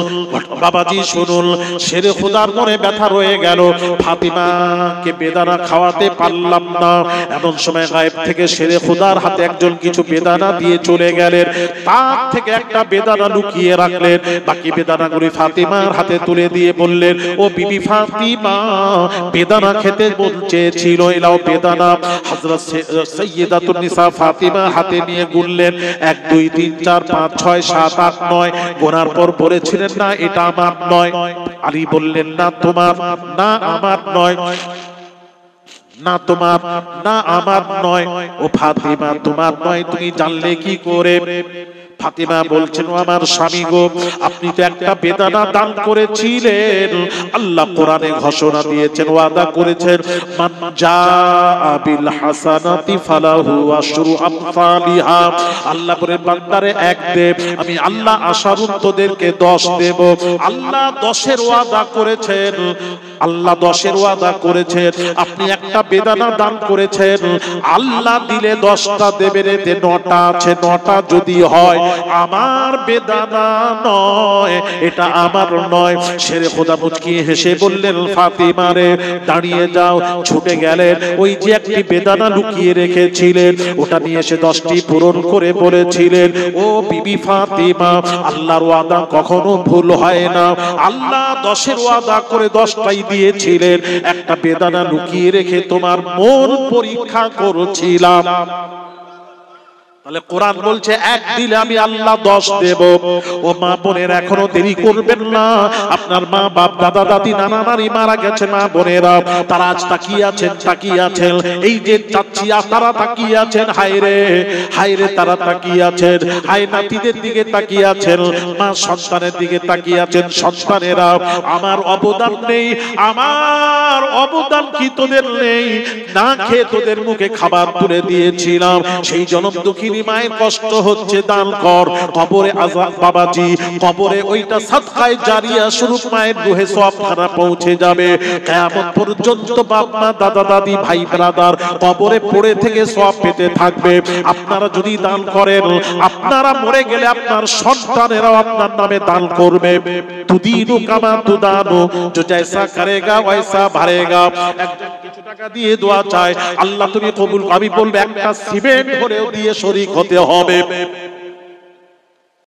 বাবাজি, শুনুন। শেরে খোদার মনে ব্যথা রয়ে গেল, ফাতিমাকে বেদানা খাওয়াতে পারলাম না। এমন সময় গায়েব থেকে শেরে খোদার হাতে একজন কিছু বেদানা দিয়ে চলে গেলেন। তার থেকে একটা বেদানা লুকিয়ে রাখলেন, বাকি বেদানাগুলি ফাতিমার হাতে তুলে দিয়ে বললেন, ও বিবি ফাতিমা, বেদানা খেতে চেয়েছিল, এলাও বেদানা। হযরত সাইয়্যিদাতুন নিসা ফাতিমা হাতে নিয়ে গুনলেন, 1 2 3 4 5 6 7 8 9। গোনার পর বলেছিলেন, না এটা আমার নয়। আলী বললেন, না তোমার, না আমার নয়, না তোমার, না আমার নয়। ও ফাতিমা, তোমার নয়, তুমি জানলে কি করে? ফাতিমা বলছেন, ও আমার স্বামী গো, আপনি তো একটা বেদানা দান করেছিলেন। আল্লাহ কোরআনে ঘোষণা দিয়েছেন, ওয়াদা করেছেন, মান জাআ বিল হাসানাতি ফালাহু আশরু আমসালিহা। আল্লাহ বলেন, বান্দারে 1 দেব, আমি আল্লাহ আশারুন তোদেরকে 10 দেব। আল্লাহ 10-এর ওয়াদা করেছেন, আল্লাহ 10-এর ওয়াদা করেছেন। আপনি একটা বেদানা দান করেছেন, আল্লাহ দিলে 10টা দেবেন, এতে 9টা আছে। 9টা যদি হয়, আমার বেদানা নয়, এটা আমার নয়। শেরে খোদা মুচকি হেসে বললেন, ফাতিমা রে, দাঁড়িয়ে যাও। ছুটে গেলেন, ওই যে একটি বেদানা লুকিয়ে রেখেছিলেন, ওটা নিয়ে এসে 10টি পূরণ করে বলেছিলেন, ও বিবি ফাতিমা, আল্লাহর ওয়াদা কখনো ভুল হয় না। আল্লাহ 10-এর ওয়াদা করে 10টাই দিয়েছিলেন, একটা বেদানা লুকিয়ে রেখে তোমার মন পরীক্ষা করছিলাম। তাহলে কোরআন বলছে 1 দিলে আমি আল্লাহ 10 দেব। ও মা বোনের, এখনো দেরি করবেন না। আপনার মা বাপ, দাদা দাদি, নানা নানি মারা গেছে, মা বোনেরা, তারা আজ তাকিয়ে আছেন, তাকিয়ে আছেন। এই যে চাচ্ছি, তারা তাকিয়ে আছেন, হায় রে, হায় রে, তারা তাকিয়ে আছেন। হায় নাতিদের দিকে তাকিয়ে আছেন, মা সন্তানের দিকে তাকিয়ে আছেন। সন্তানেরা, আমার অবদান নেই, আমার অবদান কি তোদের নেই? না খেয়ে তোদের মুখে খাবার তুলে দিয়েছিলাম, সেই জনম দুঃখী মায়ের কষ্ট হচ্ছে, দান কর। কবরে আযাব বাবাজি, কবরে ওইটা সাদকায়ে জারিয়া স্বরূপ মায়ের রূহে সওয়াবখানা পৌঁছে যাবে। কিয়ামত পর্যন্ত বাপ মা, দাদা দাদি, ভাই ব্রাদার কবরে পড়ে থেকে সওয়াব পেতে থাকবে। আপনারা যদি দান করেন, আপনারা মরে গেলে আপনার সন্তানেরাও আপনার নামে দান করবে। তুদিনু কামা তুদানু, जो जैसा करेगा वैसा भरेगा। একজন কিছু টাকা দিয়ে দোয়া চায়, আল্লাহ তুমি কবুল। আমি বলবো, একটা সিমেন্ট ভরেও দিয়ে শরীক হতে হবে।